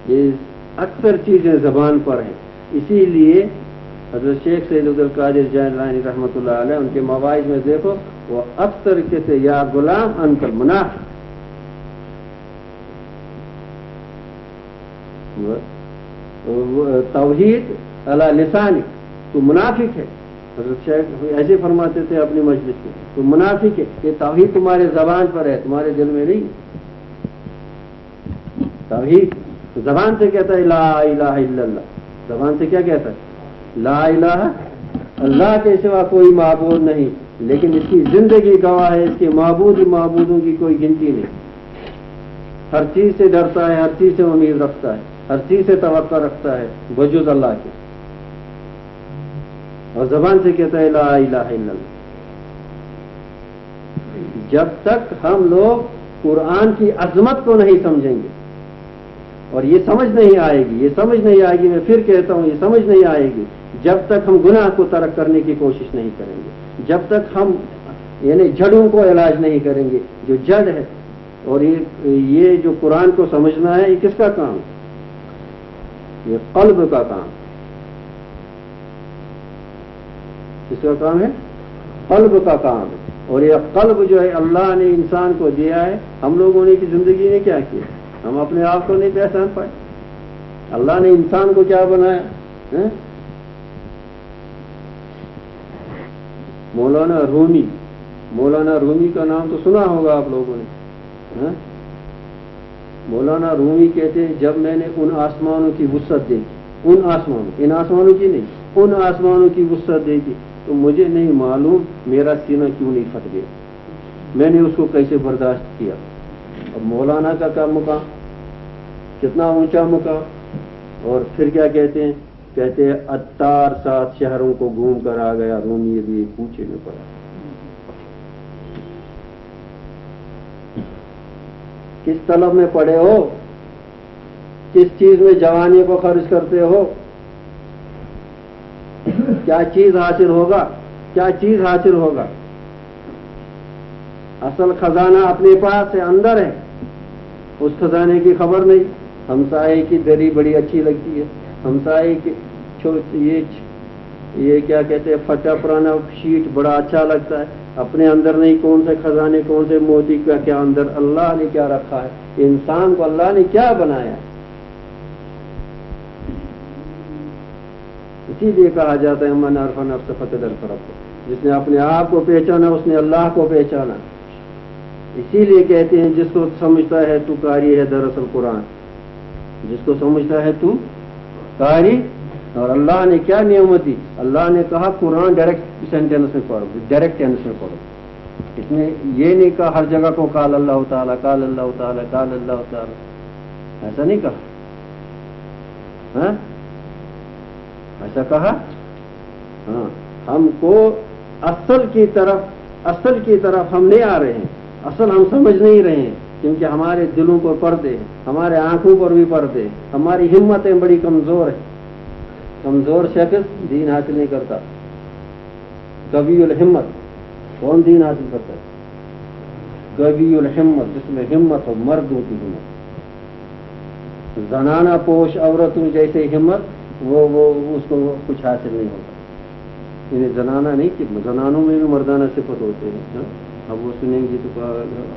یہ اکثر چیزیں زبان پر ہیں. اسی لیے حضرت شیخ سید عبدالقادر جیلانی رحمۃ اللہ علیہ ان کے مواعظ میں دیکھو وہ اکثر کہتے یا غلام انت المنافق. توحید علی لسانک، تو منافق ہے. حضرت شیخ ایسے فرماتے تھے اپنی مجلس میں، تو منافق ہے. یہ توحید تمہارے زبان پر ہے، تمہارے دل میں نہیں. توحید زبان سے کہتا ہے لا الہ الا اللہ، زبان سے کیا کہتا ہے؟ لا الہ، اللہ کے سوا کوئی معبود نہیں، لیکن اس کی زندگی گواہ ہے اس کے معبودوں کی کوئی گنتی نہیں، ہر چیز سے ڈرتا ہے، ہر چیز سے امید رکھتا ہے، ہر چیز سے توقع رکھتا ہے بجز اللہ کے، اور زبان سے کہتا ہے لا الہ الا اللہ۔ جب تک ہم لوگ قرآن کی عظمت کو نہیں سمجھیں گے، اور یہ سمجھ نہیں آئے گی، میں پھر کہتا ہوں یہ سمجھ نہیں آئے گی جب تک ہم گناہ کو ترک کرنے کی کوشش نہیں کریں گے، جب تک ہم یعنی جڑوں کو علاج نہیں کریں گے، جو جڑ ہے، اور یہ جو قرآن کو سمجھنا ہے، یہ کس کا کام ہے؟ یہ قلب کا کام، کس کا کام ہے؟ قلب کا کام ہے، اور یہ قلب جو ہے اللہ نے انسان کو دیا ہے، ہم لوگوں نے کی زندگی نے کیا کیا؟ ہم اپنے آپ کو نہیں پہچان پائے، اللہ نے انسان کو کیا بنایا؟ مولانا رومی کا نام تو سنا ہوگا آپ لوگوں نے۔ مولانا رومی کہتے ہیں جب میں نے ان آسمانوں کی وسعت دیکھی، ان آسمانوں کی نہیں، ان آسمانوں کی وسعت دیکھی تو مجھے نہیں معلوم میرا سینہ کیوں نہیں پھٹ گیا، میں نے اس کو کیسے برداشت کیا۔ اب مولانا کا کیا مقام، کتنا اونچا مقام، اور پھر کیا کہتے ہیں عطار 7 شہروں کو گھوم کر آ گیا، رومی بھی پوچھے میں پڑا۔ کس طلب میں پڑے ہو، کس چیز میں جوانی کو خرچ کرتے ہو، کیا چیز حاصل ہوگا؟ اصل خزانہ اپنے پاس ہے، اندر ہے، اس خزانے کی خبر نہیں۔ ہمسائے کی دری بڑی اچھی لگتی ہے، ہمسائے کی یہ کیا کہتے ہیں پھٹا پرانا شیٹ بڑا اچھا لگتا ہے، اپنے اندر نہیں کون سے خزانے، کون سے موتی کا کیا اندر اللہ نے کیا رکھا ہے، انسان کو اللہ نے کیا بنایا۔ اسی لیے کہا جاتا ہے من عرف نفسہ فقد عرف ربہ، جس نے اپنے آپ کو پہچانا اس نے اللہ کو پہچانا۔ اسی لیے کہتے ہیں جس کو سمجھتا ہے تو قاری ہے دراصل قرآن، جس کو سمجھتا ہے تو قاری۔ اور اللہ نے کیا نعمت دی، اللہ نے کہا قرآن ڈائریکٹ سینٹینس میں پڑھو، ڈائریکٹ ٹینس میں پڑھو، اس نے یہ نہیں کہا ہر جگہ کو قال اللہ تعالیٰ قال اللہ تعالیٰ قال اللہ تعالیٰ، ایسا نہیں کہا، ایسا کہا؟ ہاں، ہم کو اصل کی طرف ہم نہیں آ رہے ہیں، اصل ہم سمجھ نہیں رہے ہیں، کیونکہ ہمارے دلوں پر پردے ہیں، ہمارے آنکھوں پر بھی پردے ہیں، ہماری ہمتیں بڑی کمزور ہیں۔ کمزور شخص دین حاصل نہیں کرتا۔ قوی الہمت کون دین حاصل کرتا ہے؟ قوی الہمت، جس میں ہمت ہو، مردوں کی ہمت۔ زنانہ پوش عورتوں جیسے ہمت وہ اس کو کچھ حاصل نہیں ہوتا۔ انہیں زنانہ نہیں کہ زنانوں میں بھی مردانہ صفت ہوتے ہیں، اب وہ سنیں گی تو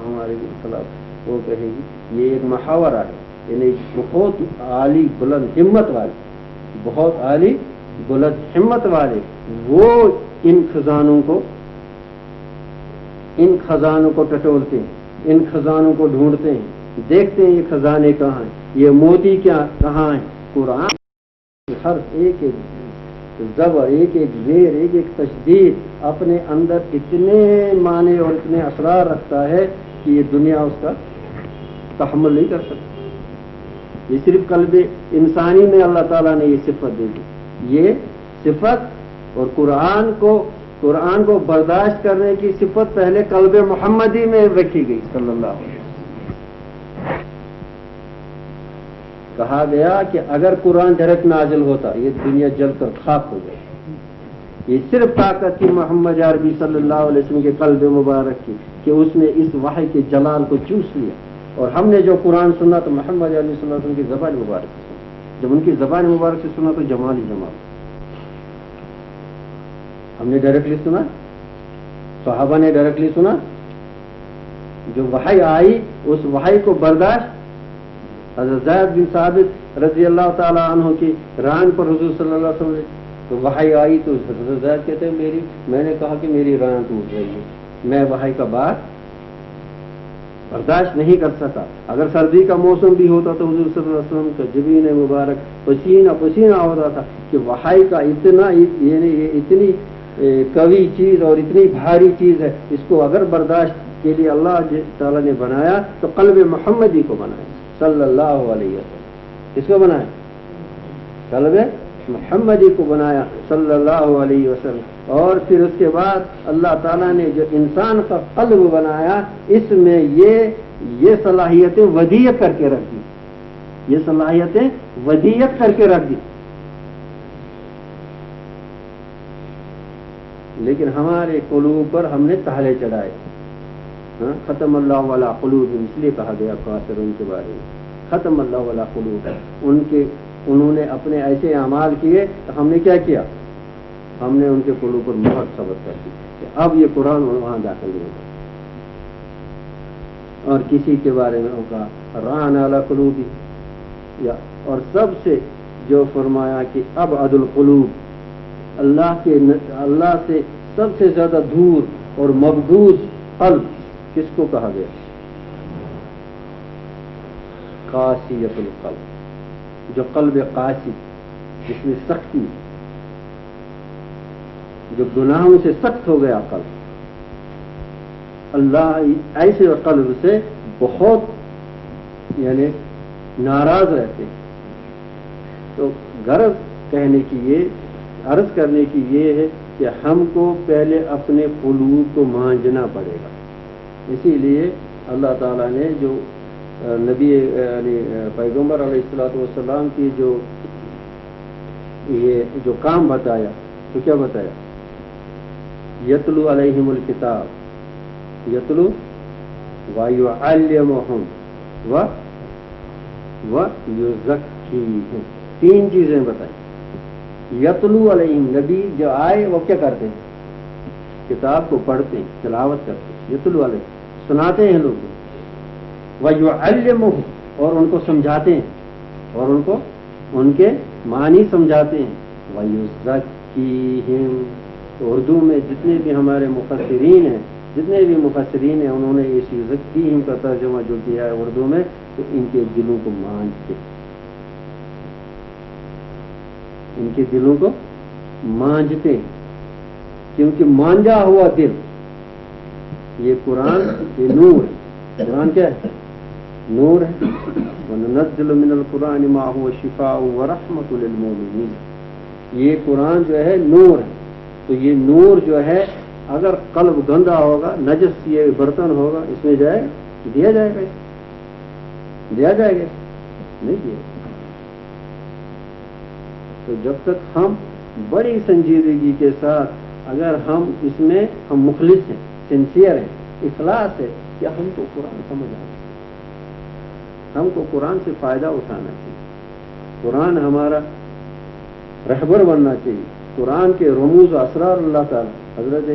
ہمارے خلاف وہ کہے گی۔ یہ ایک محاورہ ہے، یعنی بہت عالی بلند ہمت والے، بہت عالی بلند ہمت والے وہ ان خزانوں کو ٹٹولتے ہیں، ان خزانوں کو ڈھونڈتے ہیں، دیکھتے ہیں یہ خزانے کہاں ہیں، یہ موتی کہاں ہیں۔ قرآن ہر ایک زبر، ایک ایک زیر، ایک ایک تشدید اپنے اندر اتنے معنی اور اتنے اسرار رکھتا ہے کہ یہ دنیا اس کا تحمل نہیں کر سکتی۔ یہ صرف قلب انسانی میں اللہ تعالیٰ نے یہ صفت دے دی، یہ صفت، اور قرآن کو برداشت کرنے کی صفت پہلے قلب محمدی میں رکھی گئی صلی اللہ علیہ وسلم۔ کہا گیا کہ اگر قرآن ڈائریکٹ نازل ہوتا یہ دنیا جل کر خاک ہو جائے۔ یہ صرف طاقت کی محمد عربی صلی اللہ علیہ وسلم کے قلب مبارک کی کہ اس نے اس وحی کے جلال کو چوس لیا، اور ہم نے جو قرآن سنا تو محمد عربی صلی اللہ علیہ وسلم کی زبان مبارک سے سنا، جب ان کی زبان مبارک سے سنا تو جمال ہی جمال۔ ہم نے ڈائریکٹلی سنا، صحابہ نے ڈائریکٹلی سنا، جو وحی آئی اس وحی کو برداشت۔ حضرت زید بن ثابت رضی اللہ تعالی عنہ کی ران پر حضور صلی اللہ علیہ وسلم تو وحی آئی تو حضرت زید کہتے ہیں میں نے کہا کہ میری ران ٹوٹ رہی ہے، میں وحی کا بات برداشت نہیں کر سکا. اگر سردی کا موسم بھی ہوتا تو حضور صلی اللہ علیہ وسلم کا جبین مبارک پسینہ پسینہ ہوتا تھا کہ وحی کا اتنا یعنی یہ اتنی قوی چیز اور اتنی بھاری چیز ہے، اس کو اگر برداشت کے لیے اللہ تعالیٰ نے بنایا تو قلب محمدی کو بنایا صلی اللہ علیہ وسلم. کس کو بنایا؟ قلب محمدی کو بنایا صلی اللہ علیہ وسلم. اور پھر اس کے بعد اللہ تعالیٰ نے جو انسان کا قلب بنایا اس میں یہ صلاحیتیں ودیعت کر کے رکھ دی، یہ صلاحیتیں ودیعت کر کے رکھ دی. لیکن ہمارے قلوب پر ہم نے تالے چڑھائے. ختم اللہ علی قلوب، اس لیے کہا گیا کافر ان کے بارے میں، ختم اللہ علی قلوب. انہوں نے اپنے ایسے اعمال کیے تو ہم نے کیا کیا؟ ہم نے ان کے قلوب پر مہر ثبت کر دی کہ اب یہ قرآن وہاں داخل نہیں ہوگا. اور کسی کے بارے میں کہا ران علی قلوبی، یا اور سب سے جو فرمایا کہ اب عد القلوب، اللہ سے سب سے زیادہ دور اور مبغوض قلب کس کو کہا گیا؟ قاسیۃ القلب، جو قلب قاسی، جس میں سختی، جو گناہوں سے سخت ہو گیا قلب. اللہ ایسے قلب سے بہت یعنی ناراض رہتے ہیں. تو غرض کہنے کی یہ، عرض کرنے کی یہ ہے کہ ہم کو پہلے اپنے قلوب کو مانجنا پڑے گا. اسی لیے اللہ تعالیٰ نے جو نبی یعنی پیغمبر علیہ الصلوۃ والسلام کی یہ جو کام بتایا تو کیا بتایا؟ یتلو علیہم الکتاب، یتلو ویعلمہم ویزکیہم، تین چیزیں بتائیں. یتلو علیہم، نبی جو آئے وہ کیا کرتے ہیں؟ کتاب کو پڑھتے ہیں، تلاوت کرتے ہیں. یتلو علیہم، سناتے ہیں لوگوں. ویعلمہم، اور ان کو سمجھاتے ہیں اور ان کو ان کے معنی سمجھاتے ہیں. ویزکیہم، تو اردو میں جتنے بھی ہمارے مفسرین ہیں انہوں نے اس یزکیہم کا ترجمہ جو کیا ہے اردو میں، تو ان کے دلوں کو مانجتے، ان کے دلوں کو مانجتے ہیں. کیونکہ مانجا ہوا دل، یہ قرآن یہ نور ہے. قرآن کیا ہے؟ نور ہے. وَنُنَزِّلُ مِنَ الْقُرْآنِ مَا هُوَ شِفَاءٌ وَرَحْمَةٌ لِلْمُؤْمِنِينَ. یہ قرآن جو ہے نور ہے. تو یہ نور جو ہے اگر قلب گندا ہوگا، نجس یہ برتن ہوگا، اس میں جائے دیا جائے گا، دیا جائے گا نہیں دیا. تو جب تک ہم بڑی سنجیدگی کے ساتھ اگر ہم اس میں ہم مخلص ہیں، سنسیئر ہیں، اخلاص ہے کہ ہم کو قرآن سمجھ آنا چاہیے، ہم کو قرآن سے فائدہ اٹھانا چاہیے، قرآن ہمارا رہبر بننا چاہیے. قرآن کے رموز و اسرار اللہ تعالی حضرت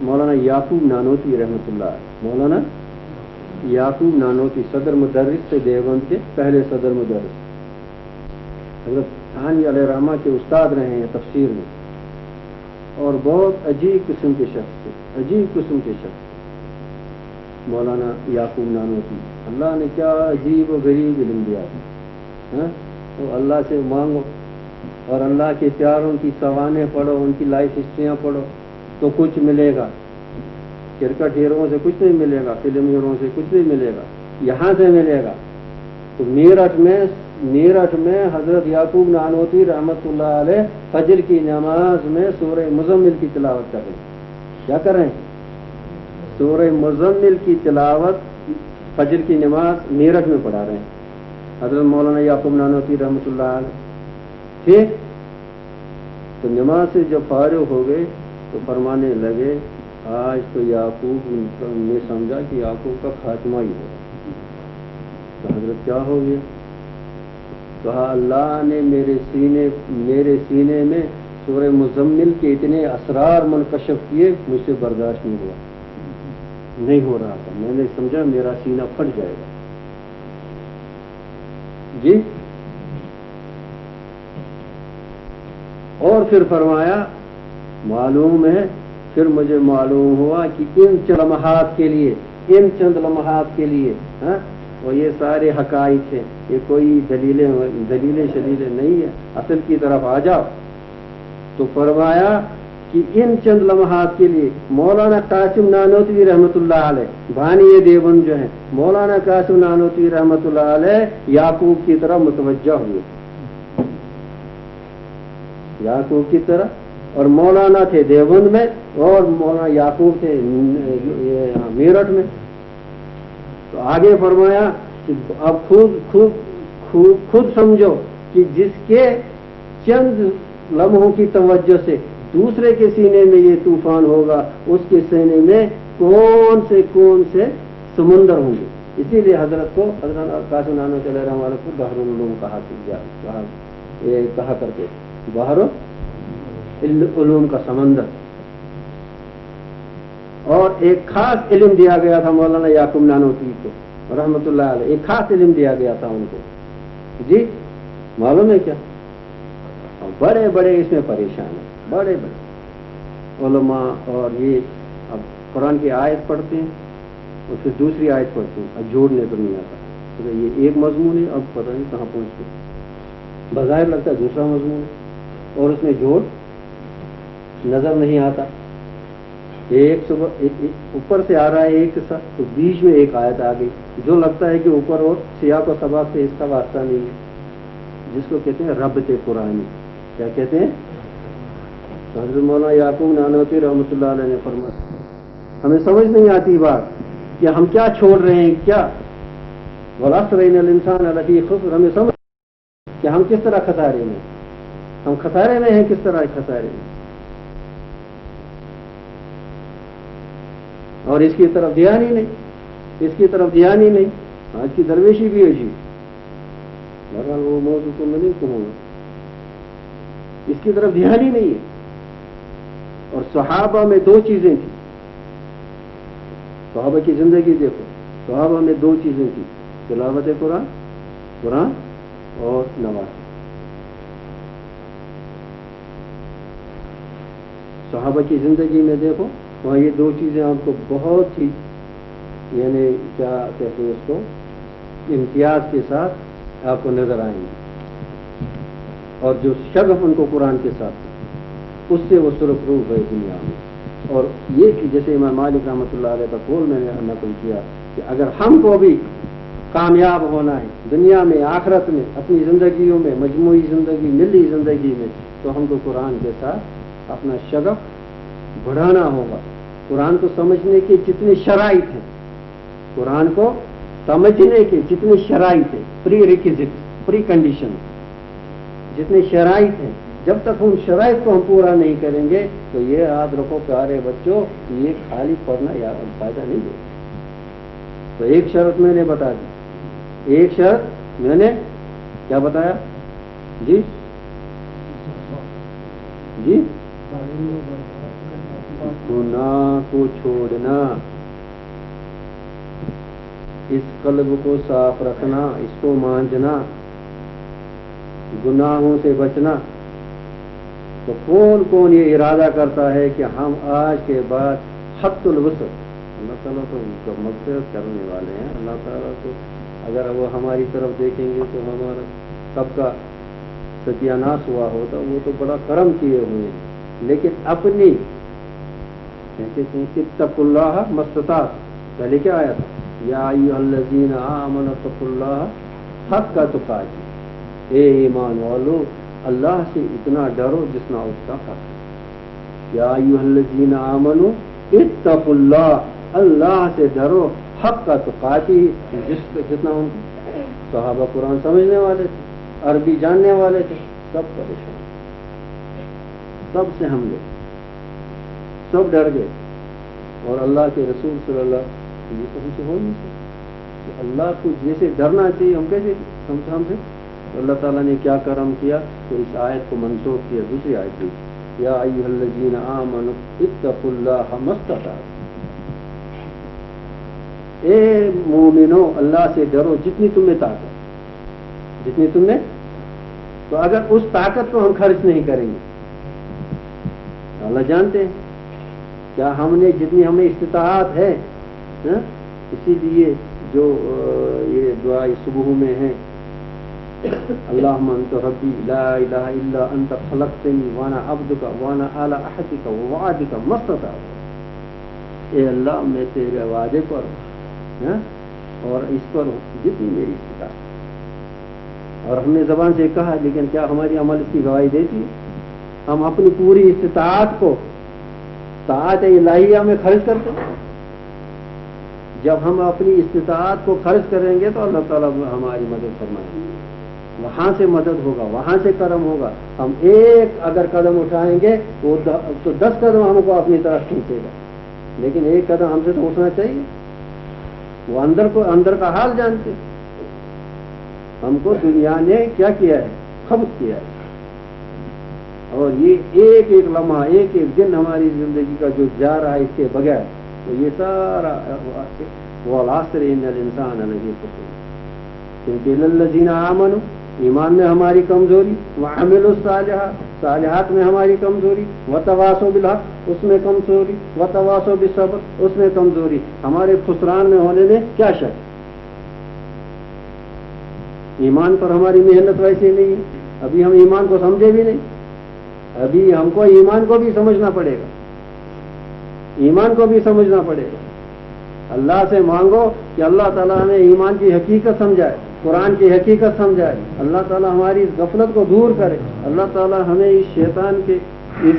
مولانا یعقوب نانوتوی رحمۃ اللہ، مولانا یعقوب نانوتوی صدر مدرس تھے دیوبند کے، پہلے صدر مدرس. حضرت تھانوی علیہ رحمہ کے استاد رہے ہیں تفسیر میں، اور بہت عجیب قسم کے شخص تھے، عجیب قسم کے شخص. مولانا یعقوب نانوتوی، اللہ نے کیا عجیب و غریب علم دیا تھا. تو اللہ سے مانگو اور اللہ کے پیاروں کی سوانح پڑھو، ان کی لائف ہسٹریاں پڑھو تو کچھ ملے گا. کرکٹ ہیروں سے کچھ نہیں ملے گا، فلم ہیروں سے کچھ نہیں ملے گا، یہاں سے ملے گا. تو میرٹھ میں حضرت یعقوب نانوتوی رحمۃ اللہ علیہ فجر کی نماز میں سورہ مزمل کی تلاوت کر رہے ہیں. کیا کر رہے ہیں؟ سورہ مزمل کی تلاوت فجر کی نماز میرٹھ میں پڑھا رہے ہیں حضرت مولانا یعقوب نانوتوی رحمۃ اللہ علیہ. ٹھیک. تو نماز سے جب فارغ ہو گئے تو فرمانے لگے آج تو یعقوب نے سمجھا کہ یعقوب کا خاتمہ ہی ہوگا. تو حضرت کیا ہو گیا؟ کہا اللہ نے میرے سینے میں سورہ مزمل کے اتنے اسرار منکشف کیے، مجھ سے برداشت نہیں ہو رہا تھا. میں نے سمجھا میرا سینہ پھٹ جائے گا. جی. اور پھر فرمایا معلوم ہے پھر مجھے معلوم ہوا کہ ان چند لمحات کے لیے ہاں اور یہ سارے حقائق ہیں، یہ کوئی دلیلیں شدیدیں نہیں ہے، اصل کی طرف آ جاؤ۔ تو فرمایا کہ ان چند لمحات کے لیے مولانا قاسم نانوتوی رحمۃ اللہ علیہ بانی دیوبند جو ہیں، مولانا قاسم نانوتوی رحمۃ اللہ علیہ یعقوب کی طرف متوجہ ہوئے، یعقوب کی طرف، اور مولانا تھے دیوبند میں اور مولانا یعقوب تھے میرٹھ میں۔ تو آگے فرمایا کہ اب خود سمجھو کہ جس کے چند لمحوں کی توجہ سے دوسرے کے سینے میں یہ طوفان ہوگا، اس کے سینے میں کون سے سمندر ہوں گے۔ اسی لیے حضرت قاسم نانوتوی علیہ رحمۃ اللہ کو بحر العلوم کہا کرتے، بحر العلوم کا سمندر۔ اور ایک خاص علم دیا گیا تھا مولانا یعقوب نانوتوی کو رحمۃ اللہ علیہ، ایک خاص علم دیا گیا تھا ان کو، جی معلوم ہے کیا؟ بڑے بڑے اس میں پریشان ہیں، بڑے بڑے علماء، اور یہ اب قرآن کی آیت پڑھتے ہیں اور پھر دوسری آیت پڑھتے ہیں، اب جوڑنے کو نہیں آتا، تو یہ ایک مضمون ہے، اب پتہ نہیں کہاں پہنچتے، بظاہر لگتا ہے دوسرا مضمون ہے اور اس میں جوڑ نظر نہیں آتا، ایک اوپر سے آ رہا ہے ایک قصہ تو بیچ میں ایک آیت آ گئی، جو لگتا ہے کہ اوپر اور سیاق و سباق سے اس کا واسطہ نہیں ہے، جس کو کہتے ہیں ربط قرآنی۔ کیا کہتے ہیں؟ حضرت مولانا یعقوب نانوتوی رحمۃ اللہ علیہ نے فرمایا، ہمیں سمجھ نہیں آتی بات کہ ہم کیا چھوڑ رہے ہیں، کیا والعصر ان الانسان لفی خسر، ہمیں سمجھ کہ ہم کس طرح خسارے میں، ہم خسارے میں ہیں، کس طرح خسارے میں، اور اس کی طرف دھیان ہی نہیں، آج کی درویشی بھی ہے جی، بہرحال وہ موضوع کو میں نہیں کہوں گا، اس کی طرف دھیان ہی نہیں ہے۔ اور صحابہ میں دو چیزیں تھیں، صحابہ کی زندگی دیکھو، صحابہ میں دو چیزیں تھیں، تلاوت قرآن اور نماز۔ صحابہ کی زندگی میں دیکھو، وہاں یہ دو چیزیں آپ کو بہت ہی، یعنی کیا کہتے ہیں اس کو، امتیاز کے ساتھ آپ کو نظر آئیں گے، اور جو شغف ان کو قرآن کے ساتھ اس سے وہ سرخ روح گئے دنیا میں۔ اور یہ کہ جیسے امام مالک رحمۃ اللہ علیہ کا قول میں نے نقل کیا کہ اگر ہم کو بھی کامیاب ہونا ہے دنیا میں آخرت میں، اپنی زندگیوں میں، مجموعی زندگی، ملی زندگی میں، تو ہم کو قرآن کے ساتھ اپنا شغف بڑھانا ہوگا۔ قرآن کو سمجھنے کے جتنے شرائط ہیں، قرآن کو سمجھنے کے جتنے شرائط ہیں، پری ریکوزٹ، پری کنڈیشن، جتنے شرائط ہیں، جب تک ان شرائط کو ہم پورا نہیں کریں گے تو یہ یاد رکھو پیارے بچوں، یہ خالی پڑھنا یا فائدہ نہیں دے۔ تو ایک شرط میں نے بتا دی، ایک شرط میں نے کیا بتایا جی جی، گناہ کو چھوڑنا، اس قلب کو صاف رکھنا، اس کو مانجنا، گناہوں سے بچنا۔ تو کون یہ ارادہ کرتا ہے کہ ہم آج کے بعد حق الوسع، اللہ تعالیٰ تو مغفرت کرنے والے ہیں، اللہ تعالیٰ کو اگر وہ ہماری طرف دیکھیں گے تو ہمارا سب کا ستیہ ناش ہوا ہوتا، وہ تو بڑا کرم کیے ہوئے ہیں، لیکن اپنی کہتے ہیں اتقوا اللہ ما استطعتم، پہلے کیا آیا تھا، یا ایھا الذین آمنوا اتقوا اللہ حق تقاته، اے ایمان والو اللہ سے اتنا ڈرو جتنا اس کا حق ہے۔ یا ایھا الذین آمنوا اتقوا اللہ، اللہ سے ڈرو حق تقاته، جتنا ان صحابہ قرآن سمجھنے والے تھے، عربی جاننے والے تھے، سب پریشان، سب سے ہم لے، سب ڈر گئے، اور اللہ کے رسول صلی اللہ علیہ وسلم، یہ تو ہم سے ہو نہیں سکتا کہ اللہ کو جیسے ڈرنا چاہیے ہم کیسے سمجھا ہم سے۔ اللہ تعالیٰ نے کیا کرم کیا تو اس آیت کو منسوخ کیا، دوسری آیت دی، یا ایھا الذین آمنوا اتقوا اللہ ما استطعتم، اے مومنو اللہ سے ڈرو جتنی تم میں طاقت، جتنی تم میں، تو اگر اس طاقت کو ہم خرچ نہیں کریں گے، اللہ جانتے ہیں کیا ہم نے جتنی ہمیں استطاعت ہے اسی لیے جو یہ دعا صبح میں ہے اللہم انت ربی لا الہ الا انت خلقتنی وانا عبدک وانا علی عہدک ووعدک ما استطعت، اے اللہ میں تیرے وعدے پر ہوں اور اس پر ہوں جتنی میری استطاعت. اور ہم نے زبان سے کہا، لیکن کیا ہماری عمل اس کی گواہی دیتی ہے؟ ہم اپنی پوری استطاعت کو طاعت الہیہ میں خرچ کرتے ہیں. جب ہم اپنی استطاعت کو خرچ کریں گے تو اللہ تعالیٰ ہماری مدد فرمائیں گے، وہاں سے مدد ہوگا، وہاں سے کرم ہوگا. ہم ایک اگر قدم اٹھائیں گے وہ تو 10 قدم ہم کو اپنی طرف کھینچے گا، لیکن ایک قدم ہم سے تو اٹھنا چاہیے. وہ اندر کا حال جانتے. ہم کو دنیا نے کیا کیا ہے؟ قبض کیا ہے. اور یہ ایک ایک لمحہ، ایک ایک دن ہماری زندگی کا جو جا رہا ہے اس کے بغیر، تو یہ سارا والعصر ان الانسان لفی خسر. کیونکہ الذین آمنوا، ایمان میں ہماری کمزوری، وعملوا الصالحات، صالحات میں ہماری کمزوری، وتواصوا بالحق، اس میں کمزوری، وتواصوا بالصبر، اس میں کمزوری. ہمارے خسران میں ہونے میں کیا شک؟ ایمان پر ہماری محنت ویسے نہیں ہے. ابھی ہم ایمان کو سمجھے بھی نہیں. ابھی ہم کو ایمان کو بھی سمجھنا پڑے گا، ایمان کو بھی سمجھنا پڑے گا. اللہ سے مانگو کہ اللہ تعالیٰ ہمیں ایمان کی حقیقت سمجھائے، قرآن کی حقیقت سمجھائے. اللہ تعالیٰ ہماری اس غفلت کو دور کرے. اللہ تعالیٰ ہمیں اس شیطان کے اس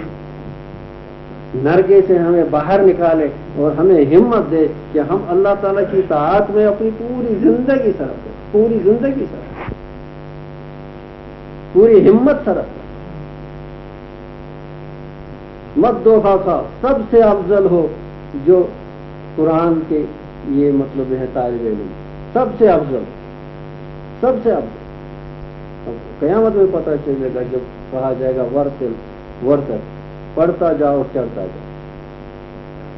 نرگے سے ہمیں باہر نکالے اور ہمیں ہمت دے کہ ہم اللہ تعالیٰ کی اطاعت میں اپنی پوری زندگی صرف کریں، پوری زندگی صرف، پوری ہمت صرف کریں. مد و خاصا سب سے افضل ہو جو قرآن کے یہ مطلب ہے طالب علم، سب سے افضل، سب سے افضل. قیامت میں پتہ چلے گا جب کہا جائے گا ورتل پڑھتا جاؤ چڑھتا جاؤ.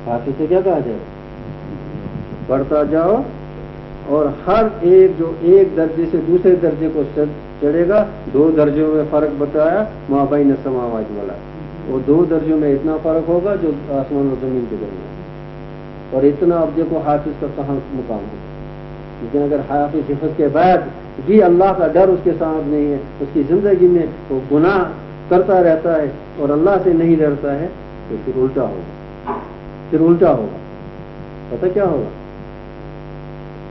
حافظ سے کیا کہا جائے گا؟ پڑھتا جاؤ، اور ہر ایک جو ایک درجے سے دوسرے درجے کو چڑھے گا. 2 درجوں میں فرق بتایا، ما بین السماوات والارض. وہ 2 درجوں میں اتنا فرق ہوگا جو آسمان و زمین کے درمیان. اور اتنا اب دیکھو حافظ کا کہاں مقام ہے. لیکن اگر حافظ حفظ کے بعد بھی اللہ کا ڈر اس کے ساتھ نہیں ہے، اس کی زندگی میں وہ گناہ کرتا رہتا ہے اور اللہ سے نہیں ڈرتا ہے، تو پھر الٹا ہوگا. پھر الٹا ہوگا. پتہ کیا ہوگا؟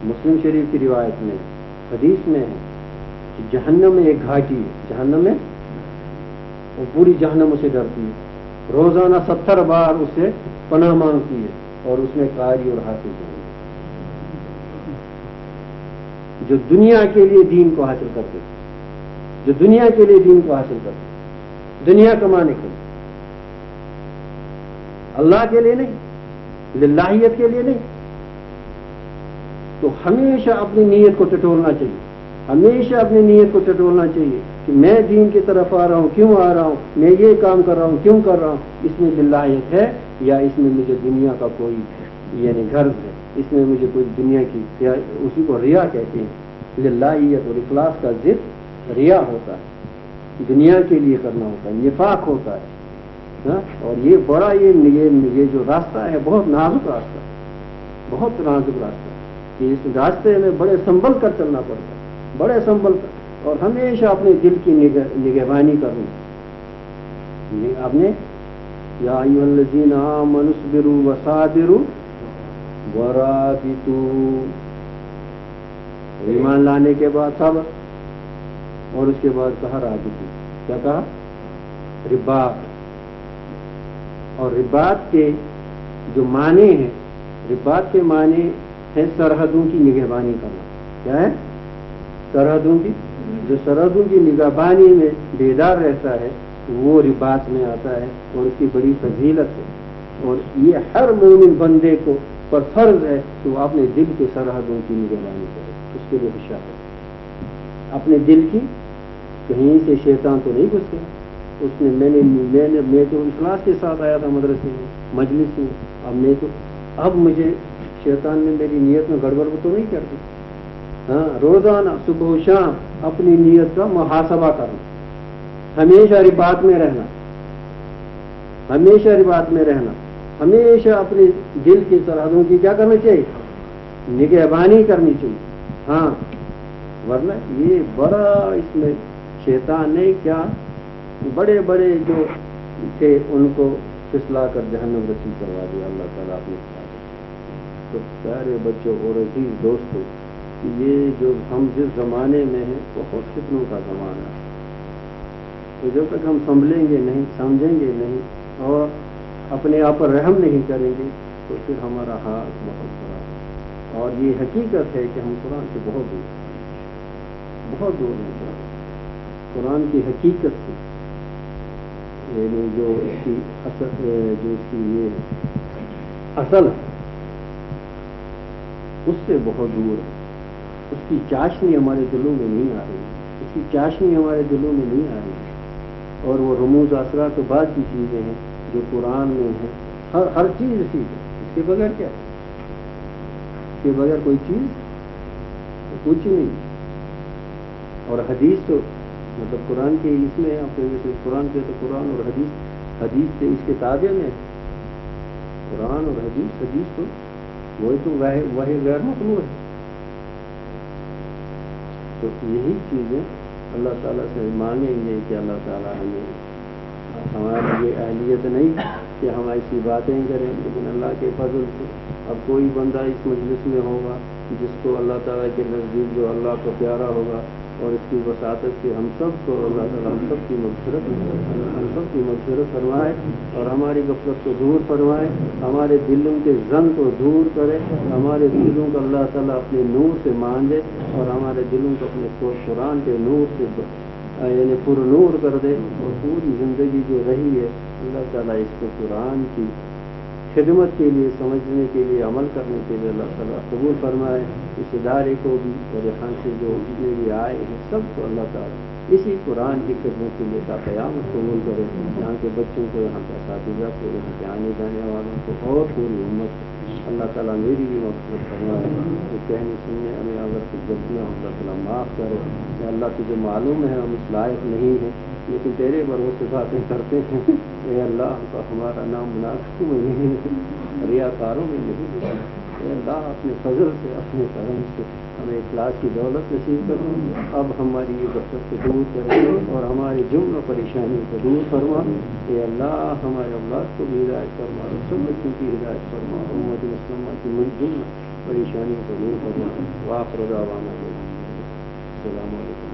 مسلم شریف کی روایت میں حدیث میں ہے کہ جہنم میں ایک گھاٹی ہے، جہنم میں وہ پوری جہنم اسے ڈرتی ہے، روزانہ 70 بار اس سے پناہ مانگتی ہے، اور اس میں قاری اور حافظ ہیں جو دنیا کے لیے دین کو حاصل کرتے، جو دنیا کے لیے دین کو حاصل کرتے، دنیا کمانے کے لیے، اللہ کے لیے نہیں، للہیت کے لیے نہیں. تو ہمیشہ اپنی نیت کو ٹٹولنا چاہیے، ہمیشہ اپنی نیت کو ٹٹولنا چاہیے کہ میں دین کی طرف آ رہا ہوں، کیوں آ رہا ہوں، میں یہ کام کر رہا ہوں، کیوں کر رہا ہوں. اس میں للہیت ہے یا اس میں مجھے دنیا کا کوئی یعنی غرض ہے، اس میں مجھے کوئی دنیا کی، اسی کو ریا کہتے ہیں. للہیت اور اخلاص کا ضد ریا ہوتا ہے، دنیا کے لیے کرنا ہوتا ہے، نفاق ہوتا ہے. اور یہ بڑا یہ جو راستہ ہے بہت نازک راستہ، بہت نازک راستہ. اس راستے میں بڑے سنبھل کر چلنا پڑتا ہے، بڑے سنبھل کر، اور ہمیشہ اپنے دل کی نگہبانی کروں. اپنے یا ایھا الذین آمنوا اصبروا وصابروا ورابطوا. ایمان لانے کے بعد صبر، اور اس کے بعد کہا رابطوا. کیا کہا؟ رباط. اور رباط کے جو معنی ہیں، رباط کے معنی ہے سرحدوں کی نگہبانی کرنا. کیا ہے؟ سرحدوں کی، جو سرحدوں کی نگہبانی میں بیدار رہتا ہے وہ رباط میں آتا ہے، اور اس کی بڑی فضیلت ہے. اور یہ ہر مومن بندے کو پر فرض ہے کہ وہ اپنے دل کے سرحدوں کی نگہبانی کرے. اس کے لیے ہوشیار ہے اپنے دل کی. کہیں سے شیطان تو نہیں گھسے. اس نے میں تو اخلاص کے ساتھ آیا تھا مدرسے میں، مجلس میں. اب مجھے شیطان نے میری نیت میں گڑبڑ تو نہیں کر دی. ہاں، روزانہ صبح و شام اپنی نیت کا محاسبہ کرنا، ہمیشہ رباط میں رہنا، ہمیشہ رباط میں رہنا، ہمیشہ اپنے دل کی سرحدوں کی کیا کرنا چاہیے؟ نگہبانی کرنی چاہیے. ہاں ورنہ یہ بڑا اس میں شیطان نے کیا بڑے بڑے جو تھے ان کو پھسلا کر جہنم رسید کروا دیا اللہ تعالیٰ اپنے ساتھ. تو پیارے بچوں اور عزیز دوستوں، یہ جو ہم جس زمانے میں ہیں بہت فتنوں کا زمانہ ہے. تو جب تک ہم سنبھلیں گے نہیں، سمجھیں گے نہیں اور اپنے آپ پر رحم نہیں کریں گے تو پھر ہمارا حال بہت برا ہے. اور یہ حقیقت ہے کہ ہم قرآن سے بہت دور ہیں. قرآن کی حقیقت سے یعنی جو اس کی اصل ہے اس سے بہت دور ہے. اس کی چاشنی ہمارے دلوں میں نہیں آ رہی، اس کی چاشنی ہمارے دلوں میں نہیں آ رہی. اور وہ رموز اثرات تو بعد کی چیزیں ہیں جو قرآن میں ہیں. ہر چیز اسی ہے، اس کے بغیر کیا ہے؟ اس کے بغیر کوئی چیز کچھ نہیں. اور حدیث تو مطلب قرآن کے اس میں قرآن کے تو قرآن اور حدیث سے اس کے تابع میں قرآن اور حدیث تو وہی تو وہی غیر مطلوب ہے. تو یہی چیزیں اللہ تعالیٰ سے مانگیں گے کہ اللہ تعالیٰ ہمیں ہماری یہ اہلیت نہیں کہ ہم ایسی باتیں کریں، لیکن اللہ کے فضل سے اب کوئی بندہ اس مجلس میں ہوگا جس کو اللہ تعالیٰ کے نزدیک جو اللہ کو پیارا ہوگا اور اس کی وساطت سے ہم سب کو اللہ تعالیٰ ہم سب کی مغفرت فرمائے اور ہماری غفلت کو دور فرمائے، ہمارے دلوں کے زن کو دور کرے، ہمارے دلوں کو اللہ تعالیٰ اپنے نور سے مان دے اور ہمارے دلوں کو اپنے قرآن کے نور سے یعنی پر نور کر دے. اور پوری زندگی جو رہی ہے اللہ تعالیٰ اس کو قرآن کی خدمت کے لیے، سمجھنے کے لیے، عمل کرنے کے لیے اللہ تعالیٰ قبول فرمائے. اس ادارے کو بھی اور یہاں سے جو جتنے بھی آئے ہیں سب کو اللہ تعالیٰ اسی قرآن کی خدمت کے لیے تا قیامت قبول کرے. یہاں کے بچوں کو، یہاں کے اساتذہ کو، یہاں کے آنے جانے والوں کو اور پوری امت کو اللہ تعالیٰ میری بھی مغفرت فرمائے. تو کہنے سننے ہمیں اگر کچھ غلطیاں ہوں اللہ تعالیٰ معاف کرے. کہ اللہ تجھے معلوم ہے ہم اس لائق نہیں ہیں لیکن تیرے بھروسے باتیں کرتے ہیں. اے اللہ کا ہمارا نام منافقوں میں نہیں ہے، ریاکاروں میں نہیں ہے. اے اللہ اپنے فضل سے، اپنے کرم سے ہمیں اخلاص کی دولت نصیب کرو. اب ہماری یہ غفلت کو دور کرے اور ہماری جملہ پریشانی کو دور فرما. اے اللہ ہمارے اولاد کو بھی ہدایت فرما، سب بچوں کی ہدایت فرما، امت مسلمہ کی جملہ پریشانیوں کو دور فرما. وآخر دعوانا السلام علیکم.